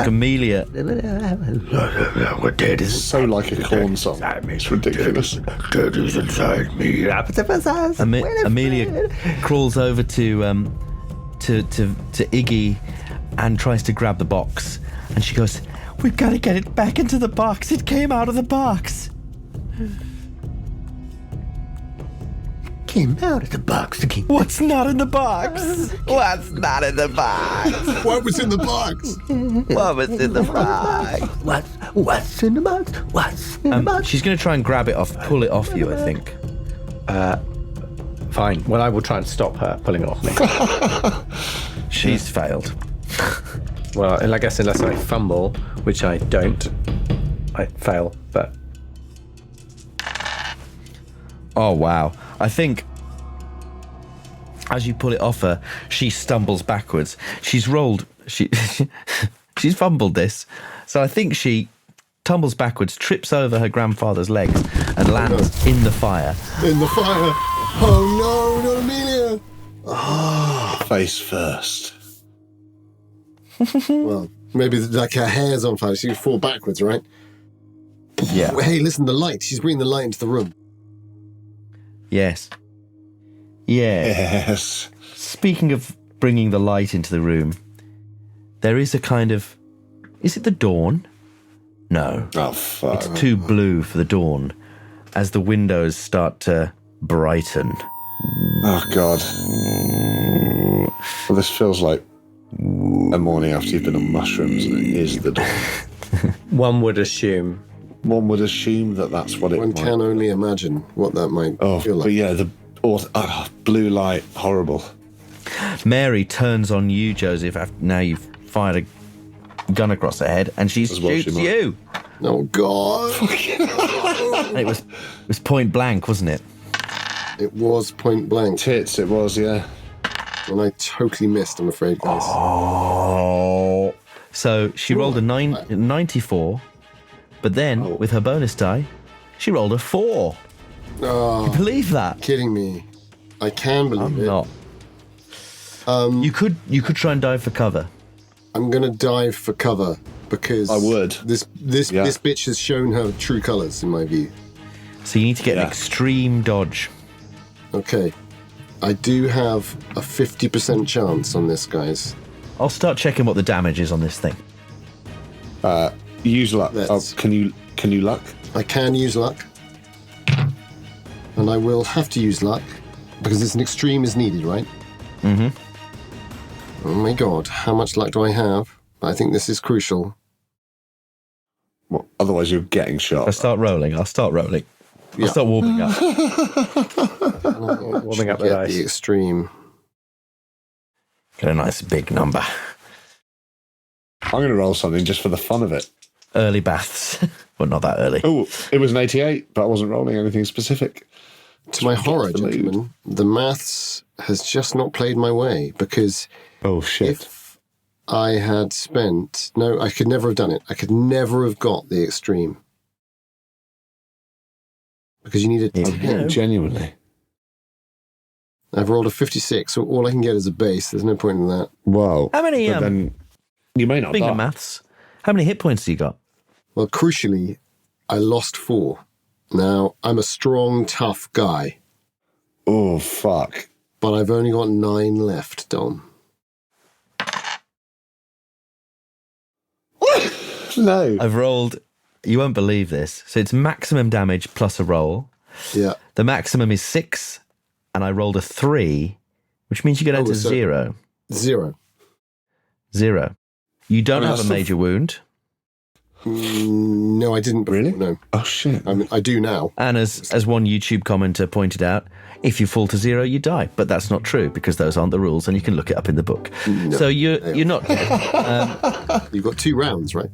Speaker 1: Camellia.
Speaker 5: We're dead is
Speaker 2: So like a corn song. It's ridiculous.
Speaker 5: dead is inside me.
Speaker 1: Amelia crawls over to Iggy and tries to grab the box, and she goes, "We've got to get it back into the box. It came out of the box."
Speaker 5: Came out of the box.
Speaker 1: What's not in the box? What's not in the box?
Speaker 3: what was in the box?
Speaker 1: What was in the box?
Speaker 5: What's in the box? What's in the box?
Speaker 1: She's going to try and grab it off, pull it off you, I think.
Speaker 4: Fine. Well, I will try and stop her pulling it off me.
Speaker 1: She's failed.
Speaker 4: Well, I guess unless I fumble, which I don't, I fail. But
Speaker 1: Oh, wow. I think as you pull it off her, she stumbles backwards. She's rolled. She's fumbled this. So I think she tumbles backwards, trips over her grandfather's legs, and lands in the fire.
Speaker 3: In the fire. Oh no, not Amelia.
Speaker 2: Face first.
Speaker 3: Well, maybe like her hair's on fire. She would fall backwards, right?
Speaker 1: Yeah.
Speaker 3: Hey, listen, the light. She's bringing the light into the room.
Speaker 1: Yes. Yeah.
Speaker 2: Yes.
Speaker 1: Speaking of bringing the light into the room, there is a kind of... Is it the dawn? No.
Speaker 2: Oh, fuck.
Speaker 1: It's too blue for the dawn as the windows start to brighten.
Speaker 2: Oh, God. Well, this feels like a morning after you've been on mushrooms, and it is the dawn.
Speaker 4: One would assume.
Speaker 2: One would assume that that's what it
Speaker 3: One
Speaker 2: might
Speaker 3: can only imagine what that might feel like.
Speaker 2: But yeah, the blue light, horrible.
Speaker 1: Mary turns on you, Joseph, after now you've fired a gun across her head, and she
Speaker 2: As well she
Speaker 1: shoots
Speaker 2: might.
Speaker 1: you.
Speaker 3: Oh, God.
Speaker 1: It was point blank, wasn't it?
Speaker 3: It was point blank.
Speaker 2: Tits, it was, yeah.
Speaker 3: And I totally missed, I'm afraid, guys.
Speaker 1: Oh. So she rolled a 94, but then, with her bonus die, she rolled a 4.
Speaker 3: Oh,
Speaker 1: Can you believe that?
Speaker 3: kidding me. I can believe
Speaker 1: I'm
Speaker 3: it.
Speaker 1: not. You could try and dive for cover.
Speaker 3: I'm going to dive for cover because
Speaker 2: I would.
Speaker 3: This
Speaker 2: Yeah.
Speaker 3: bitch has shown her true colours, in my view.
Speaker 1: So you need to get an
Speaker 2: Yeah.
Speaker 1: extreme dodge.
Speaker 3: Okay. I do have a 50% chance on this, guys.
Speaker 1: I'll start checking what the damage is on this thing.
Speaker 2: Use luck.
Speaker 3: Let's-
Speaker 2: Can you luck?
Speaker 3: I can use luck. And I will have to use luck because it's an extreme is needed, right?
Speaker 1: Mm-hmm.
Speaker 3: Oh my God, how much luck do I have? I think this is crucial.
Speaker 2: Well, otherwise you're getting shot.
Speaker 1: I'll start rolling. I'll start warming up.
Speaker 4: Warming up the
Speaker 3: Get
Speaker 4: ice.
Speaker 3: the extreme.
Speaker 1: Get a nice big number.
Speaker 2: I'm going to roll something just for the fun of it.
Speaker 1: Early baths. Well, not that early.
Speaker 2: Oh, it was an 88, but I wasn't rolling anything specific.
Speaker 3: To my horror,
Speaker 2: the mood.
Speaker 3: gentlemen, the maths has just not played my way because
Speaker 2: Oh, shit.
Speaker 3: if I had spent... No, I could never have done it. I could never have got the extreme. Because you need a 10.
Speaker 2: Genuinely.
Speaker 3: I've rolled a 56, so all I can get is a base. There's no point in that.
Speaker 2: Wow.
Speaker 1: How many,
Speaker 2: But then you may not
Speaker 1: Speaking
Speaker 2: die.
Speaker 1: of maths, how many hit points do you got?
Speaker 3: Well, crucially, I lost 4. Now, I'm a strong, tough guy,
Speaker 2: Oh, fuck.
Speaker 3: but I've only got 9 left, Dom.
Speaker 2: No.
Speaker 1: I've rolled, you won't believe this, so it's maximum damage plus a roll.
Speaker 3: Yeah.
Speaker 1: The maximum is 6, and I rolled a 3, which means you get down to
Speaker 3: so-
Speaker 1: 0.
Speaker 3: 0.
Speaker 1: 0. You don't have a
Speaker 2: that's
Speaker 1: major wound,
Speaker 3: No, I didn't.
Speaker 2: Really?
Speaker 3: No.
Speaker 2: Oh, shit.
Speaker 3: I mean, I do now.
Speaker 1: and as one YouTube commenter pointed out, if you fall to 0, you die. But that's not true because those aren't the rules, and you can look it up in the book. So you're not dead.
Speaker 3: You've got 2 rounds, right?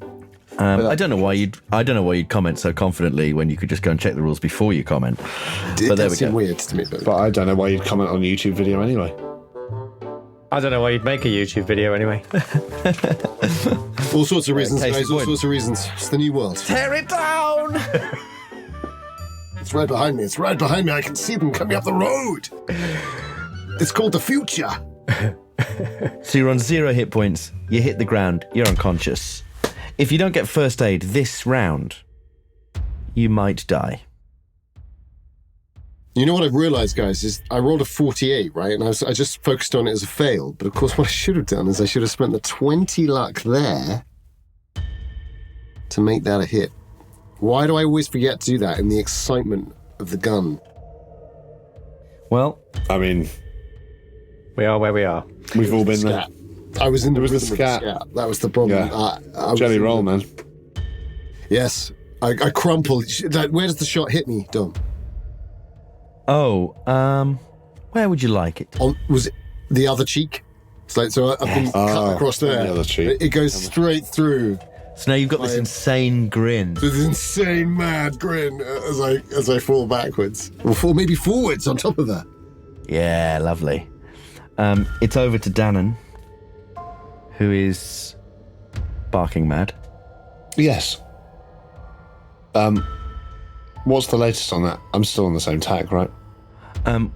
Speaker 1: I don't know why you'd comment so confidently when you could just go and check the rules before you comment.
Speaker 3: It
Speaker 1: But there we
Speaker 3: does seem
Speaker 1: go.
Speaker 3: weird to me, but
Speaker 2: But I don't know why you'd comment on a YouTube video anyway.
Speaker 4: I don't know why you'd make a YouTube video anyway.
Speaker 3: all sorts of reasons,
Speaker 1: case in
Speaker 3: guys. All
Speaker 1: point.
Speaker 3: sorts of reasons. It's the new world.
Speaker 1: Tear it down!
Speaker 3: It's right behind me. It's right behind me. I can see them coming up the road. It's called the future.
Speaker 1: So you're on 0 hit points, you hit the ground, you're unconscious. If you don't get first aid this round, you might die.
Speaker 3: You know what I've realised, guys, is I rolled a 48, right? And I just focused on it as a fail. But of course, what I should have done is I should have spent the 20 luck there to make that a hit. Why do I always forget to do that in the excitement of the gun?
Speaker 1: Well,
Speaker 2: I mean,
Speaker 4: We are where we are.
Speaker 2: we've all been there.
Speaker 3: Scat. I was in the
Speaker 2: It was the
Speaker 3: rhythm of
Speaker 2: scat.
Speaker 3: That was the problem.
Speaker 2: Yeah.
Speaker 3: I was
Speaker 2: Jelly
Speaker 3: in
Speaker 2: roll,
Speaker 3: the-
Speaker 2: man.
Speaker 3: Yes. I crumpled. Where does the shot hit me, Dom?
Speaker 1: where would you like it?
Speaker 3: Was it the other cheek? It's like, so I've been cut across there.
Speaker 2: the other cheek.
Speaker 3: It goes straight through.
Speaker 1: So now you've got this insane grin.
Speaker 3: This insane mad grin as I fall backwards. Or fall maybe forwards on top of that.
Speaker 1: Yeah, lovely. It's over to Danann, who is barking mad.
Speaker 2: Yes. What's the latest on that? I'm still on the same tack, right?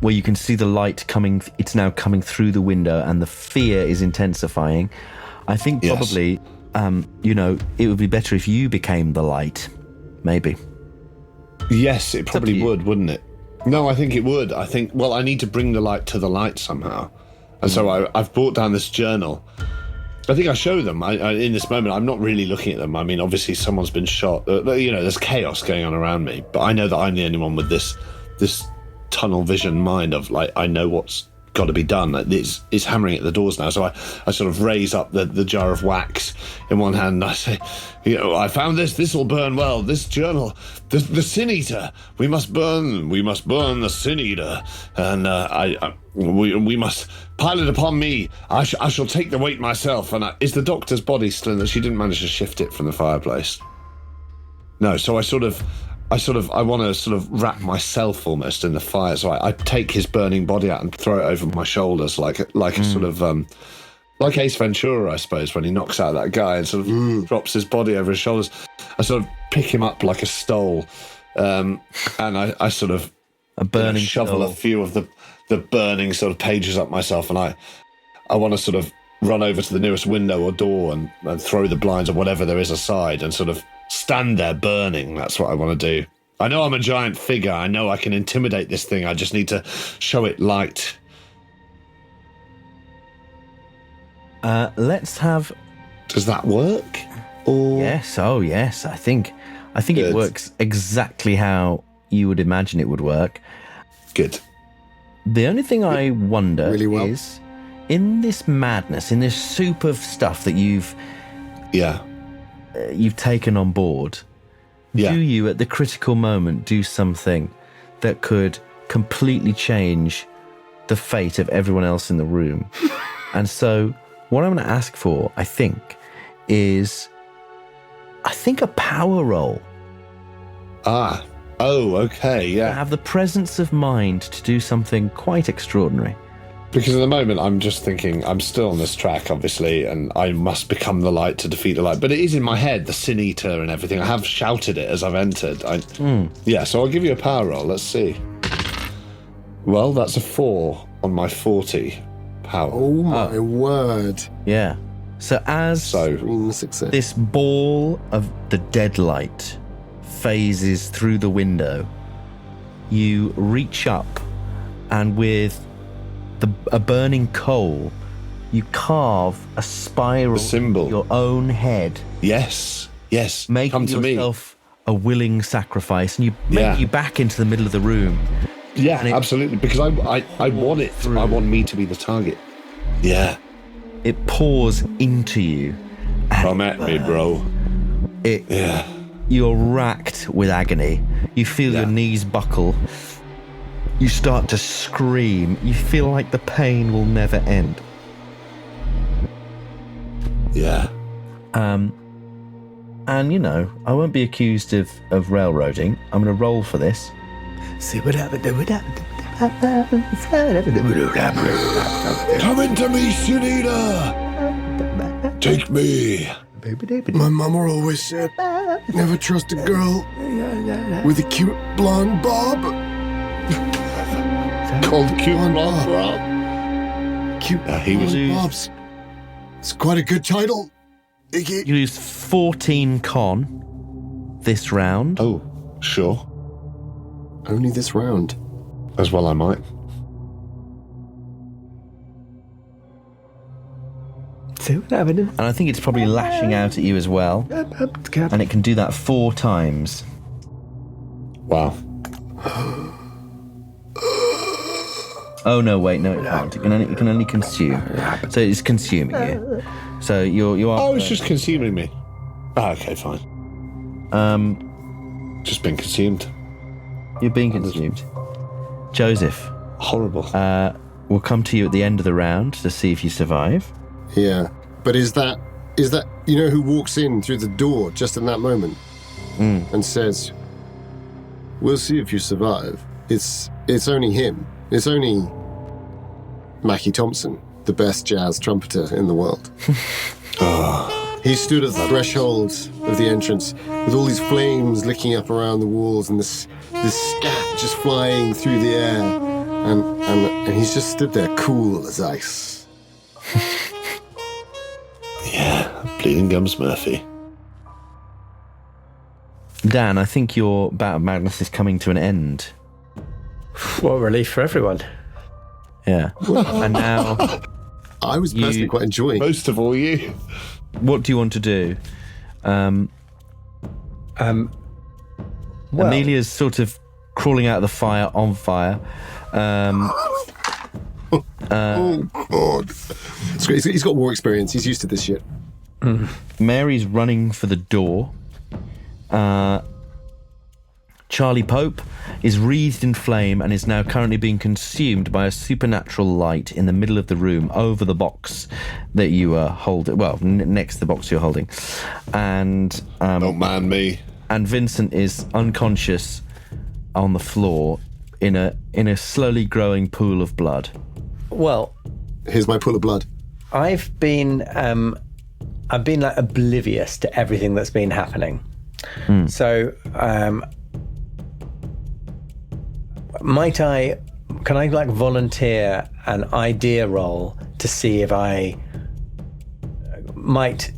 Speaker 1: Where you can see the light coming. It's now coming through the window, and the fear is intensifying. I think probably, it would be better if you became the light. Maybe.
Speaker 2: Yes, it probably would, wouldn't it? No, I think it would. I need to bring the light to the light somehow. And so I've brought down this journal. I think I show them. In this moment, I'm not really looking at them. I mean, obviously, someone's been shot. There's chaos going on around me. But I know that I'm the only one with this tunnel vision mind of, like, I know what's got to be done. It's hammering at the doors now. So I sort of raise up the jar of wax in one hand and I say, I found this. This will burn well. This journal, the Sin Eater. We must burn the Sin Eater. And we must pile it upon me. I shall take the weight myself. And is the doctor's body still in that? She didn't manage to shift it from the fireplace. No, so I want to sort of wrap myself almost in the fire. So I take his burning body out and throw it over my shoulders like a sort of like Ace Ventura, I suppose, when he knocks out that guy and sort of drops his body over his shoulders. I sort of pick him up like a stole, and I sort of shovel a few of the burning sort of pages up myself, and I want to sort of run over to the nearest window or door and throw the blinds or whatever there is aside and sort of stand there burning. That's what I want to do. I know I'm a giant figure. I know I can intimidate this thing. I just need to show it light.
Speaker 1: Let's have...
Speaker 2: Does that work? Or...
Speaker 1: Yes. Oh, yes. I think it works exactly how you would imagine it would work.
Speaker 2: Good.
Speaker 1: The only thing I wonder
Speaker 3: really well.
Speaker 1: is, in this madness, in this soup of stuff that you've taken on board, do you at the critical moment do something that could completely change the fate of everyone else in the room? And so what I'm going to ask for, I think a power roll.
Speaker 2: Okay, yeah.
Speaker 1: To have the presence of mind to do something quite extraordinary.
Speaker 2: Because at the moment, I'm just thinking, I'm still on this track, obviously, and I must become the light to defeat the light. But it is in my head, the Sin Eater and everything. I have shouted it as I've entered. Yeah, so I'll give you a power roll. Let's see. Well, that's a 4 on my 40 power.
Speaker 3: Oh, my word.
Speaker 1: Yeah. So as this ball of the dead light phases through the window, you reach up and with a burning coal, you carve a spiral,
Speaker 2: the symbol,
Speaker 1: in your own head.
Speaker 2: Yes,
Speaker 1: making
Speaker 2: come to
Speaker 1: yourself a willing sacrifice, and you make you back into the middle of the room.
Speaker 2: Yeah, absolutely. Because I want it. I want me to be the target. Yeah.
Speaker 1: It pours into you.
Speaker 2: Come at me, bro.
Speaker 1: You're racked with agony. You feel your knees buckle. You start to scream. You feel like the pain will never end.
Speaker 2: Yeah.
Speaker 1: And, I won't be accused of railroading. I'm going to roll for this.
Speaker 5: See what happened.
Speaker 2: Come into me, Sin Eater. Take me.
Speaker 3: My mama always said, never trust a girl with a cute blonde bob.
Speaker 2: Called cute blonde bob.
Speaker 3: Cute blonde bobs. It's quite a good title.
Speaker 1: You lose 14 con this round.
Speaker 2: Oh, sure.
Speaker 3: Only this round.
Speaker 2: As well I might.
Speaker 1: And I think it's probably lashing out at you as well. And it can do that 4 times.
Speaker 2: Wow.
Speaker 1: Oh, no, wait, no, it can't. It can only consume. So it's consuming you. So you are...
Speaker 2: Oh, it's just consuming me. Oh, okay, fine. Just been consumed.
Speaker 1: You're being consumed. Joseph.
Speaker 2: Horrible.
Speaker 1: We'll come to you at the end of the round to see if you survive.
Speaker 3: Yeah. But is that who walks in through the door just in that moment and says, "We'll see if you survive." It's only him. It's only Mackie Thompson, the best jazz trumpeter in the world. He stood at the threshold of the entrance with all these flames licking up around the walls and this scat just flying through the air. And he's just stood there cool as ice.
Speaker 2: Yeah, Bleeding Gums Murphy.
Speaker 1: Dan, I think your bout of madness is coming to an end.
Speaker 4: What a relief for everyone.
Speaker 1: Yeah. And now,
Speaker 3: I was personally quite enjoying.
Speaker 2: Most of all you.
Speaker 1: what do you want to do?
Speaker 4: Well,
Speaker 1: Amelia's sort of crawling out of the fire, on fire.
Speaker 3: Oh, God. He's got war experience. He's used to this shit.
Speaker 1: Mary's running for the door. Charlie Pope is wreathed in flame and is now currently being consumed by a supernatural light in the middle of the room over the box that you are holding. Well, next to the box you're holding. And
Speaker 2: Don't mind me.
Speaker 1: and Vincent is unconscious on the floor in a slowly growing pool of blood.
Speaker 4: well,
Speaker 3: Here's my pool of blood.
Speaker 4: I've been like oblivious to everything that's been happening. So, can I like volunteer an idea roll to see if I might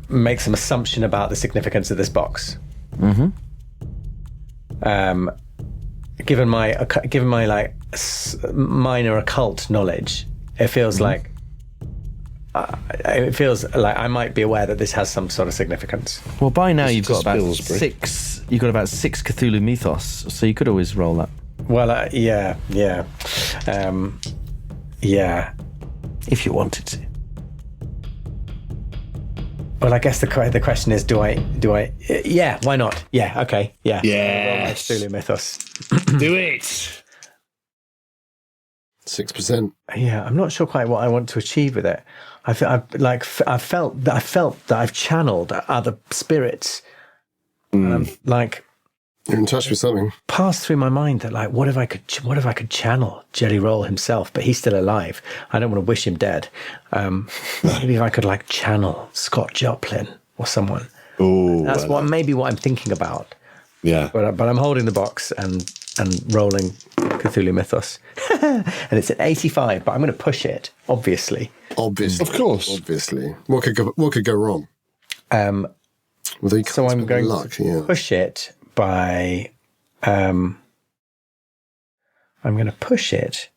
Speaker 4: make some assumption about the significance of this box? Given my like minor occult knowledge, it feels like I might be aware that this has some sort of significance.
Speaker 1: Well, by now you've
Speaker 2: to
Speaker 1: got about
Speaker 2: Spilsbury.
Speaker 1: six. You've got about 6 Cthulhu mythos, so you could always roll that
Speaker 4: Well, yeah.
Speaker 1: if you wanted to.
Speaker 4: Well, I guess the question is, do I? Yeah, why not? Yeah, okay, yeah.
Speaker 2: Yes.
Speaker 4: Cthulhu mythos.
Speaker 2: Do it.
Speaker 3: 6%.
Speaker 4: Yeah, I'm not sure quite what I want to achieve with it. I felt that I've channeled other spirits. Like
Speaker 3: You're in touch with something.
Speaker 4: passed through my mind that like, what if I could channel Jelly Roll himself, but he's still alive. I don't want to wish him dead. Maybe if I could like channel Scott Joplin or someone.
Speaker 2: Oh,
Speaker 4: That's maybe what I'm thinking about.
Speaker 2: yeah.
Speaker 4: But I'm holding the box and rolling Cthulhu Mythos, and it's at 85. But I'm going to push it, obviously.
Speaker 3: Obviously.
Speaker 2: Of course.
Speaker 3: Obviously. What could go wrong? Although you can't
Speaker 4: So I'm
Speaker 3: spend
Speaker 4: going
Speaker 3: luck,
Speaker 4: to
Speaker 3: yeah.
Speaker 4: push it by. I'm going to push it.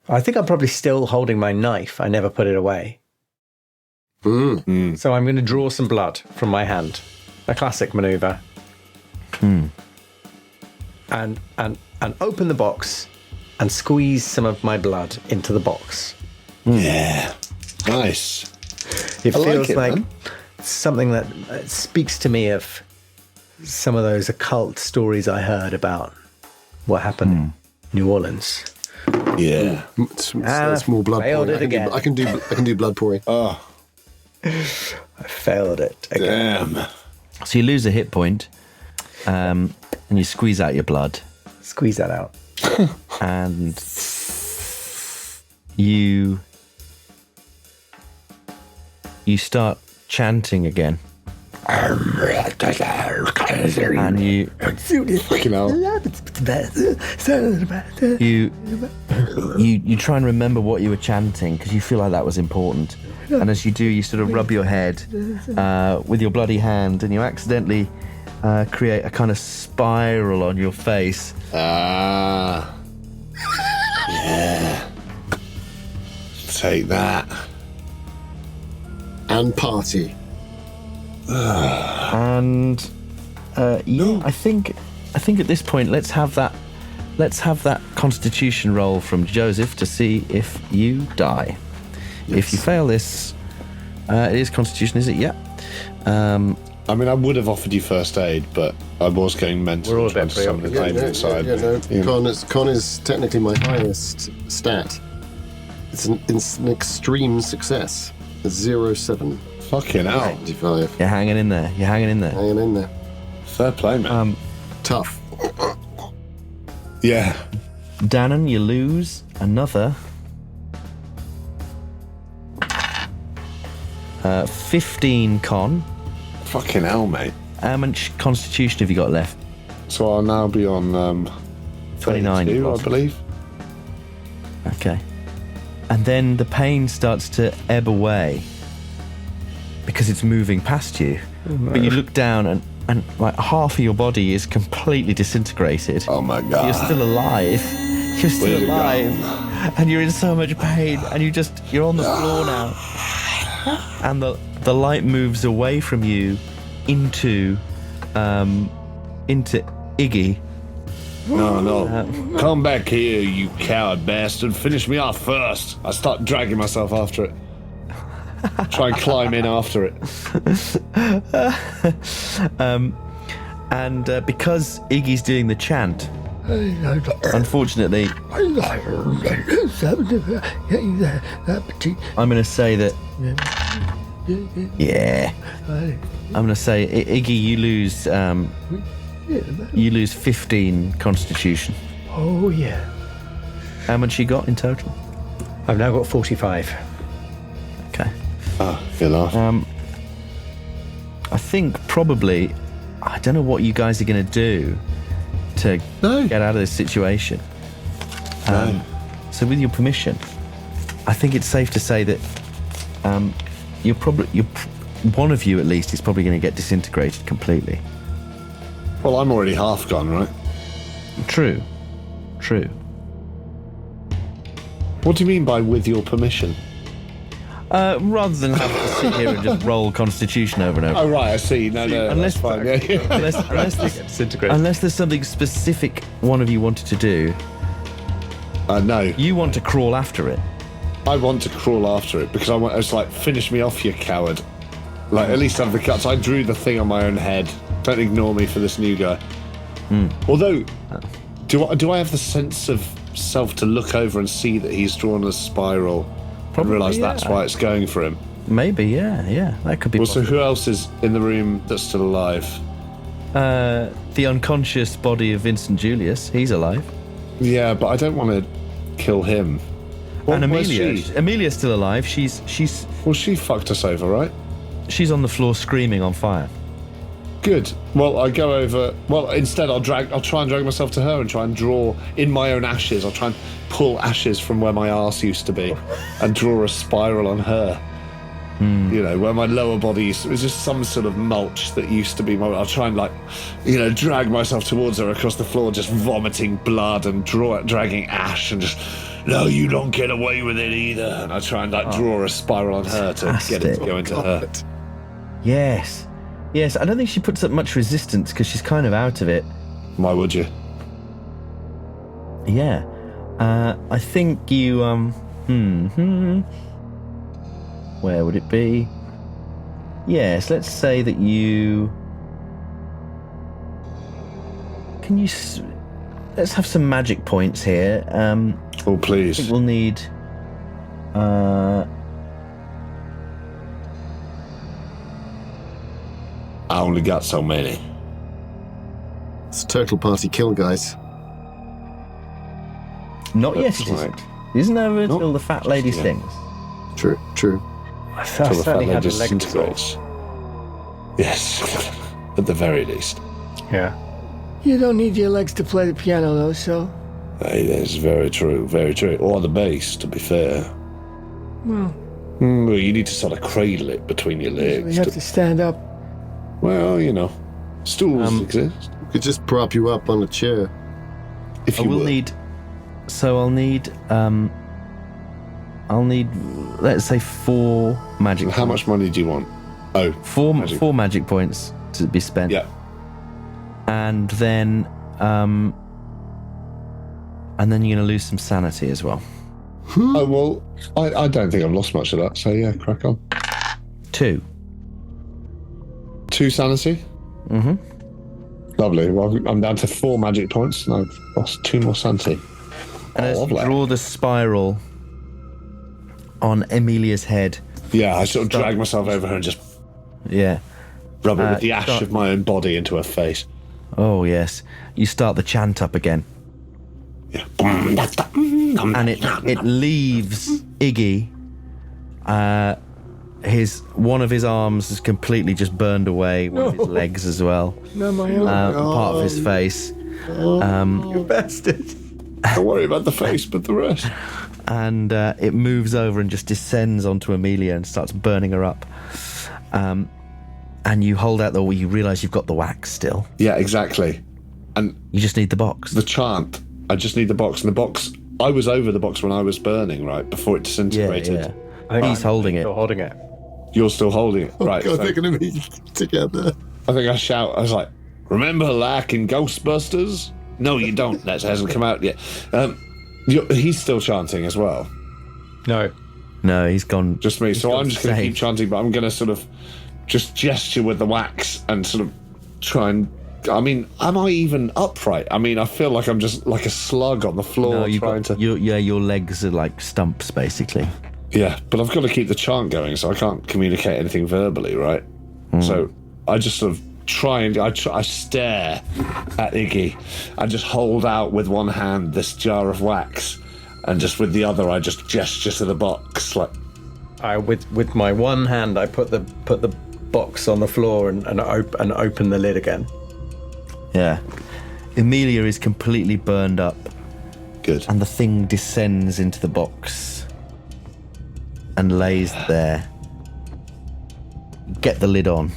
Speaker 4: I think I'm probably still holding my knife. I never put it away. So I'm going to draw some blood from my hand. A classic maneuver. And open the box and squeeze some of my blood into the box.
Speaker 2: Yeah. Nice.
Speaker 4: It
Speaker 2: I like
Speaker 4: feels
Speaker 2: it,
Speaker 4: like
Speaker 2: man.
Speaker 4: something that speaks to me of some of those occult stories I heard about what happened in New Orleans.
Speaker 2: Yeah.
Speaker 3: Small blood
Speaker 4: failed
Speaker 3: pouring.
Speaker 4: it again.
Speaker 3: I can do blood pouring.
Speaker 2: Oh,
Speaker 4: I failed it again.
Speaker 2: damn.
Speaker 1: So you lose a hit point, and you squeeze out your blood,
Speaker 4: Squeeze that out.
Speaker 1: and you start chanting again, and you
Speaker 2: Fucking hell.
Speaker 1: you try and remember what you were chanting because you feel like that was important. And as you do, you sort of rub your head with your bloody hand, and you accidentally create a kind of spiral on your face.
Speaker 2: Ah. Yeah. Take that.
Speaker 3: And party.
Speaker 1: And I think at this point let's have that Constitution roll from Joseph to see if you die. If you fail this, it is Constitution, is it? Yeah.
Speaker 2: I mean, I would have offered you first aid, but I was going mental.
Speaker 4: We're all a
Speaker 2: trying
Speaker 4: bit
Speaker 2: to summon the flames inside.
Speaker 3: Con is technically my highest stat. It's an extreme success. It's 0.7.
Speaker 2: Fucking hell.
Speaker 3: 95.
Speaker 1: You're hanging in there.
Speaker 3: Hanging in there.
Speaker 2: Fair play, man.
Speaker 3: Tough.
Speaker 2: Yeah.
Speaker 1: Danann, you lose another 15 con.
Speaker 2: Fucking hell, mate.
Speaker 1: How much constitution have you got left?
Speaker 2: So I'll now be on
Speaker 1: 29,
Speaker 2: 32, I believe.
Speaker 1: Okay. And then the pain starts to ebb away because it's moving past you. But you look down and like half of your body is completely disintegrated.
Speaker 2: Oh my god.
Speaker 1: You're still alive. You're still
Speaker 2: Where'd it go?
Speaker 1: alive. And you're in so much pain and you're on the floor now. And the light moves away from you into Iggy.
Speaker 2: No. Come back here, you coward bastard. Finish me off first. I start dragging myself after it. Try and climb in after it.
Speaker 1: And because Iggy's doing the chant, unfortunately, I'm going to say that. Yeah. I'm going to say, Iggy, you lose 15 constitution.
Speaker 5: Oh, yeah.
Speaker 1: How much you got in total?
Speaker 4: I've now got 45.
Speaker 1: Okay.
Speaker 2: Oh, good laugh.
Speaker 1: I think probably, I don't know what you guys are going to do to get out of this situation. So with your permission, I think it's safe to say that one of you at least is probably going to get disintegrated completely.
Speaker 2: Well, I'm already half gone, right?
Speaker 1: True.
Speaker 2: What do you mean by with your permission?
Speaker 1: Rather than have to sit here and just roll Constitution over and over.
Speaker 2: Oh, right, I see. No,
Speaker 1: Unless-
Speaker 2: that's fine. Yeah.
Speaker 1: Unless there's something specific one of you wanted to do,
Speaker 2: No,
Speaker 1: you want to crawl after it.
Speaker 2: I want to crawl after it because it's like, finish me off, you coward. Like, at least have the guts. I drew the thing on my own head. Don't ignore me for this new guy. Although, do I have the sense of self to look over and see that he's drawn a spiral and realise that's why it's going for him?
Speaker 1: Maybe, yeah, that could be.
Speaker 2: Well, so who else is in the room that's still alive?
Speaker 1: The unconscious body of Vincent Julius, he's alive.
Speaker 2: Yeah, but I don't want to kill him.
Speaker 1: And
Speaker 2: where's
Speaker 1: Amelia,
Speaker 2: she?
Speaker 1: Amelia's still alive. She's
Speaker 2: Well, she fucked us over, right?
Speaker 1: on the floor screaming on fire.
Speaker 2: Good. Well, I go over. Well, instead, I'll try and drag myself to her and try and draw in my own ashes. I'll try and pull ashes from where my arse used to be, and draw a spiral on her. You know, where my lower body was just some sort of mulch that used to be my. I'll try and drag myself towards her across the floor, just vomiting blood and dragging ash and just. No, you don't get away with it either. And I try and draw a spiral on her to get it to go into her.
Speaker 1: Yes. I don't think she puts up much resistance because she's kind of out of it.
Speaker 2: Why would you?
Speaker 1: Yeah. I think you, where would it be? Yes, let's say that you... Let's have some magic points here.
Speaker 2: Oh, please.
Speaker 1: I think we'll need...
Speaker 2: I only got so many.
Speaker 3: It's a total party kill, guys.
Speaker 1: Not yet,
Speaker 2: That's
Speaker 1: it isn't.
Speaker 2: right.
Speaker 1: Isn't over
Speaker 2: Nope.
Speaker 1: until the fat lady sings.
Speaker 3: True.
Speaker 4: I
Speaker 2: Till the fat
Speaker 4: certainly
Speaker 2: lady
Speaker 4: had a leg to go.
Speaker 2: disintegrates. Yes, at the very least.
Speaker 4: Yeah.
Speaker 5: You don't need your legs to play the piano, though, so...
Speaker 2: Hey, that's very true, very true. Or the bass, to be fair.
Speaker 5: Well,
Speaker 2: Well, you need to sort of cradle it between your
Speaker 5: you
Speaker 2: legs.
Speaker 5: have to stand up.
Speaker 2: Well, stools exist.
Speaker 3: We could just prop you up on a chair.
Speaker 2: If
Speaker 1: I
Speaker 2: you
Speaker 1: will
Speaker 2: would.
Speaker 1: need... So I'll need, let's say 4 magic
Speaker 2: How much money do you want? Oh,
Speaker 1: Four magic points to be spent.
Speaker 2: yeah.
Speaker 1: And then you're going to lose some sanity as well.
Speaker 2: Oh, well, I don't think I've lost much of that, so yeah, crack on.
Speaker 1: 2.
Speaker 2: 2 sanity?
Speaker 1: Mm-hmm.
Speaker 2: Lovely. Well, I'm down to 4 magic points, and I've lost 2 more sanity.
Speaker 1: And as you
Speaker 2: lovely.
Speaker 1: draw the spiral on Amelia's head,
Speaker 2: Yeah, I sort of drag myself over her and just
Speaker 1: yeah.
Speaker 2: rub it with the ash
Speaker 1: start-
Speaker 2: of my own body into her face.
Speaker 1: Oh, yes. You start the chant up again.
Speaker 2: Yeah.
Speaker 1: And it leaves Iggy one of his arms is completely just burned away, one of his legs as well.
Speaker 5: No, my arm.
Speaker 1: Part of his face.
Speaker 4: You bastard.
Speaker 2: Don't worry about the face, but the rest.
Speaker 1: And it moves over and just descends onto Amelia and starts burning her up. And you hold out you realise you've got the wax still.
Speaker 2: Yeah, exactly. And
Speaker 1: you just need the box.
Speaker 2: The chant. I just need the box. And the box, I was over the box when I was burning, right? Before it disintegrated.
Speaker 1: Yeah. I think he's holding it.
Speaker 4: Still holding it.
Speaker 2: You're still holding it. Right.
Speaker 3: God, they're going to be together.
Speaker 2: I think I shout, I was like, remember like in Ghostbusters? No, you don't. That hasn't come out yet. He's still chanting as well.
Speaker 1: No, he's gone.
Speaker 2: Just me. So
Speaker 1: gone
Speaker 2: I'm just going to
Speaker 1: safe.
Speaker 2: keep chanting, but I'm going to sort of just gesture with the wax and sort of try and. I mean, am I even upright? I mean, I feel like I'm just like a slug on the floor
Speaker 1: your legs are like stumps, basically.
Speaker 2: Yeah, but I've got to keep the chant going, so I can't communicate anything verbally, right? So I just sort of try and I stare at Iggy and just hold out with one hand this jar of wax, and just with the other I just gesture to the box like.
Speaker 4: With my one hand I put the box on the floor and open the lid again.
Speaker 1: Yeah. Emilia is completely burned up.
Speaker 2: Good.
Speaker 1: And the thing descends into the box and lays there. Get the lid on.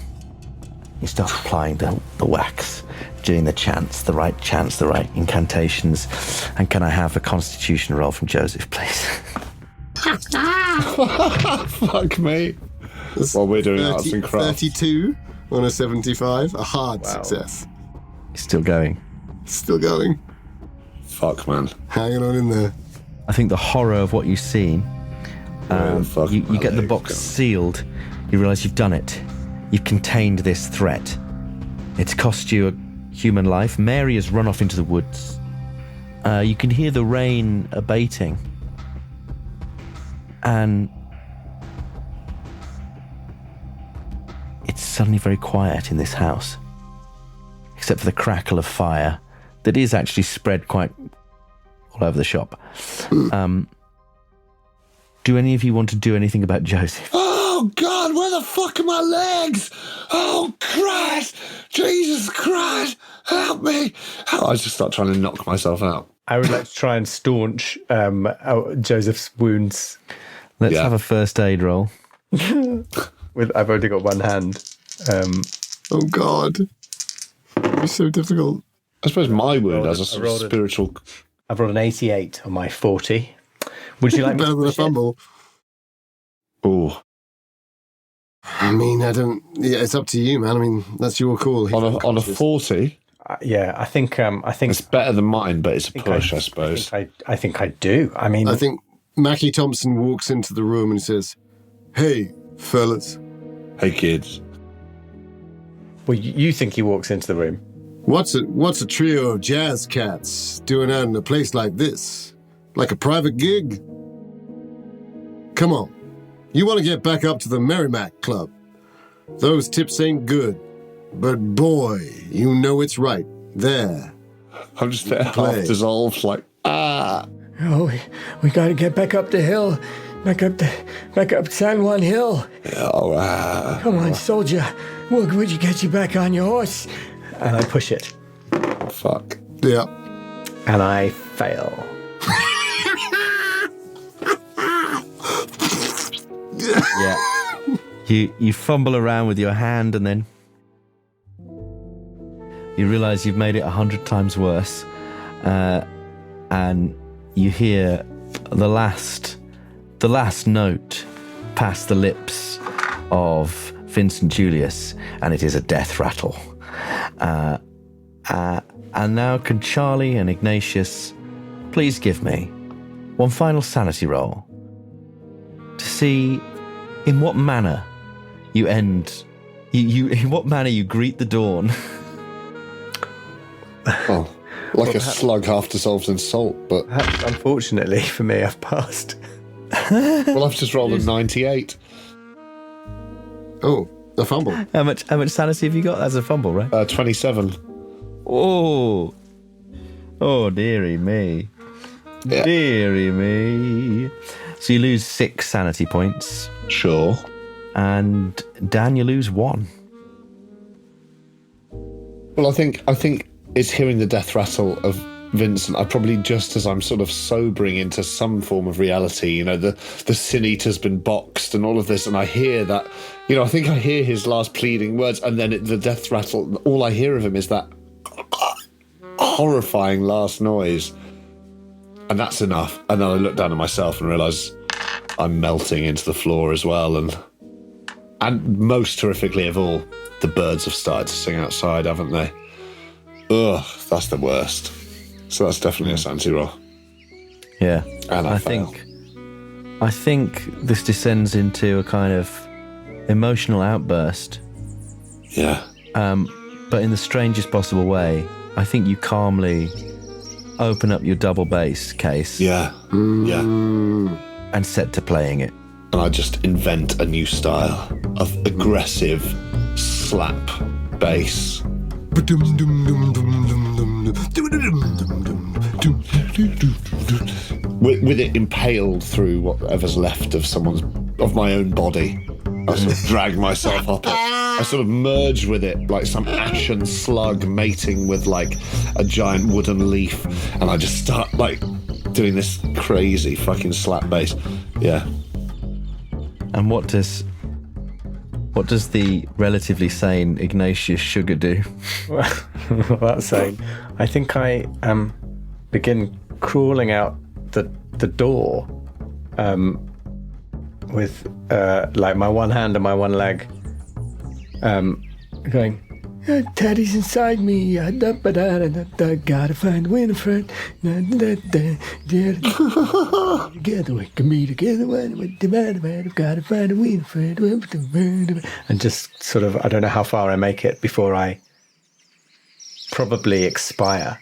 Speaker 1: You start applying the wax, doing the chants, the right incantations. And can I have a constitution roll from Joseph, please?
Speaker 2: Fuck me. Well, we're doing arts and crafts.
Speaker 3: 32 on a 75. A hard success.
Speaker 1: It's still going.
Speaker 3: Still going.
Speaker 2: Fuck, man.
Speaker 3: Hanging on in there.
Speaker 1: I think the horror of what you've seen, you get the box
Speaker 2: going?
Speaker 1: sealed, you realise you've done it. You've contained this threat. It's cost you a human life. Mary has run off into the woods. You can hear the rain abating. And it's suddenly very quiet in this house, except for the crackle of fire that is actually spread quite all over the shop. Do any of you want to do anything about Joseph?
Speaker 2: Oh, God, where the fuck are my legs? Oh, Christ! Jesus Christ! Help me! I just start trying to knock myself out.
Speaker 4: I would like to try and staunch Joseph's wounds.
Speaker 1: Let's have a first aid roll.
Speaker 4: I've only got one hand.
Speaker 3: Oh, God. It's so difficult.
Speaker 2: I suppose my wound has a sort of spiritual...
Speaker 4: I've rolled an 88 on my 40. Would you like me
Speaker 3: Better
Speaker 4: to
Speaker 3: than a
Speaker 4: push it?
Speaker 3: fumble.
Speaker 2: Oh.
Speaker 3: I mean, I don't... Yeah, it's up to you, man. I mean, that's your call.
Speaker 2: On a 40?
Speaker 4: Yeah, I think
Speaker 2: it's better than mine, but it's a push, I suppose.
Speaker 4: I think I do. I mean...
Speaker 3: I think Mackie Thompson walks into the room and says, "Hey, fellas."
Speaker 2: Hey, kids.
Speaker 4: Well, you think he walks into the room?
Speaker 3: What's a trio of jazz cats doing out in a place like this? Like a private gig? Come on. You want to get back up to the Merrimack Club. Those tips ain't good. But boy, you know it's right. There.
Speaker 2: I'm just half dissolved, like, ah.
Speaker 5: Oh, we got to get back up the hill. Back up San Juan Hill.
Speaker 2: Oh,
Speaker 5: Come on, soldier. Would you get you back on your horse?
Speaker 4: And I push it.
Speaker 2: Fuck.
Speaker 3: Yeah.
Speaker 4: And I fail.
Speaker 1: Yeah. You fumble around with your hand and then you realise you've made it 100 times worse. And you hear the last note pass the lips of Vincent Julius, and it is a death rattle. And now can Charlie and Ignatius please give me one final sanity roll to see in what manner you end, in what manner you greet the dawn.
Speaker 2: Oh, like a slug half dissolved in salt, but...
Speaker 4: Perhaps, unfortunately for me, I've passed.
Speaker 2: Well, I've just rolled a 98.
Speaker 3: Oh, a fumble.
Speaker 1: How much sanity have you got? That's a fumble, right?
Speaker 2: 27.
Speaker 1: Oh, dearie me.
Speaker 2: Yeah.
Speaker 1: Dearie me. So you lose 6 sanity points.
Speaker 2: Sure.
Speaker 1: And Dan, you lose 1.
Speaker 2: Well, I think it's hearing the death rattle of Vincent. I probably, just as I'm sort of sobering into some form of reality, you know, the Sin Eater's been boxed and all of this, and I hear that, you know, I think I hear his last pleading words, and then the death rattle, all I hear of him is that horrifying last noise. And that's enough. And then I look down at myself and realise I'm melting into the floor as well, and most horrifically of all, the birds have started to sing outside, haven't they? Ugh, that's the worst. So that's definitely a sanity roll.
Speaker 1: Yeah.
Speaker 2: And I
Speaker 1: think this descends into a kind of emotional outburst.
Speaker 2: Yeah.
Speaker 1: But in the strangest possible way. I think you calmly open up your double bass case.
Speaker 2: Yeah. Yeah.
Speaker 1: And set to playing it.
Speaker 2: And I just invent a new style of aggressive slap bass. With it impaled through whatever's left of my own body. I sort of drag myself up it. I sort of merge with it like some ashen slug mating with like a giant wooden leaf, and I just start like doing this crazy fucking slap bass. Yeah.
Speaker 1: And what does the relatively sane Ignatius Sugar do?
Speaker 4: Well, that's saying. I think I begin crawling out the door with like my one hand and my one leg, going,
Speaker 5: Daddy's inside me. Gotta find Winifred. Together we can be together. Gotta find Winifred.
Speaker 4: and just sort of, I don't know how far I make it before I probably expire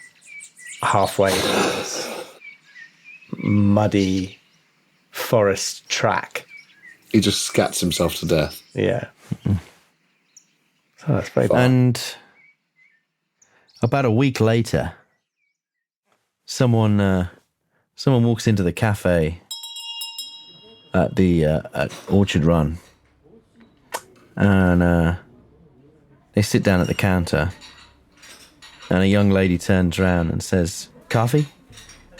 Speaker 4: halfway down this muddy forest track.
Speaker 2: He just scats himself to death.
Speaker 4: Yeah. So that's very bad.
Speaker 1: And about a week later, someone walks into the cafe at the at Orchard Run, and they sit down at the counter, and a young lady turns around and says, "Coffee?"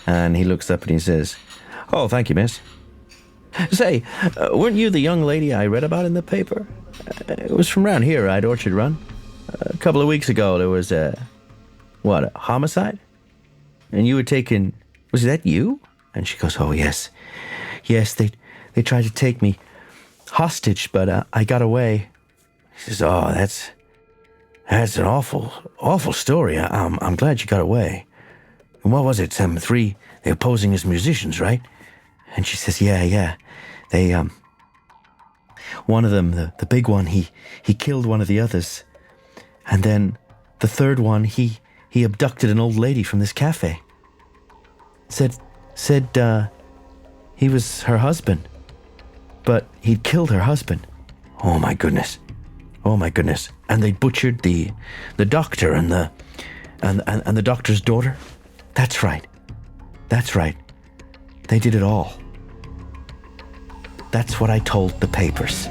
Speaker 1: And he looks up and he says, "Oh, thank you, miss. Say, weren't you the young lady I read about in the paper? It was from round here at Orchard Run. A couple of weeks ago there was a homicide? And you were taken, was that you?" And she goes, "Oh, yes. Yes, they tried to take me hostage, but I got away." He says, "Oh, that's an awful story. I'm glad you got away. And what was it? Three, they were posing as musicians, right?" And she says, yeah. They, one of them, the big one, he killed one of the others. And then the third one, he abducted an old lady from this cafe. Said he was her husband, but he'd killed her husband. Oh my goodness. And they butchered the doctor and the doctor's daughter. That's right. They did it all. That's what I told the papers."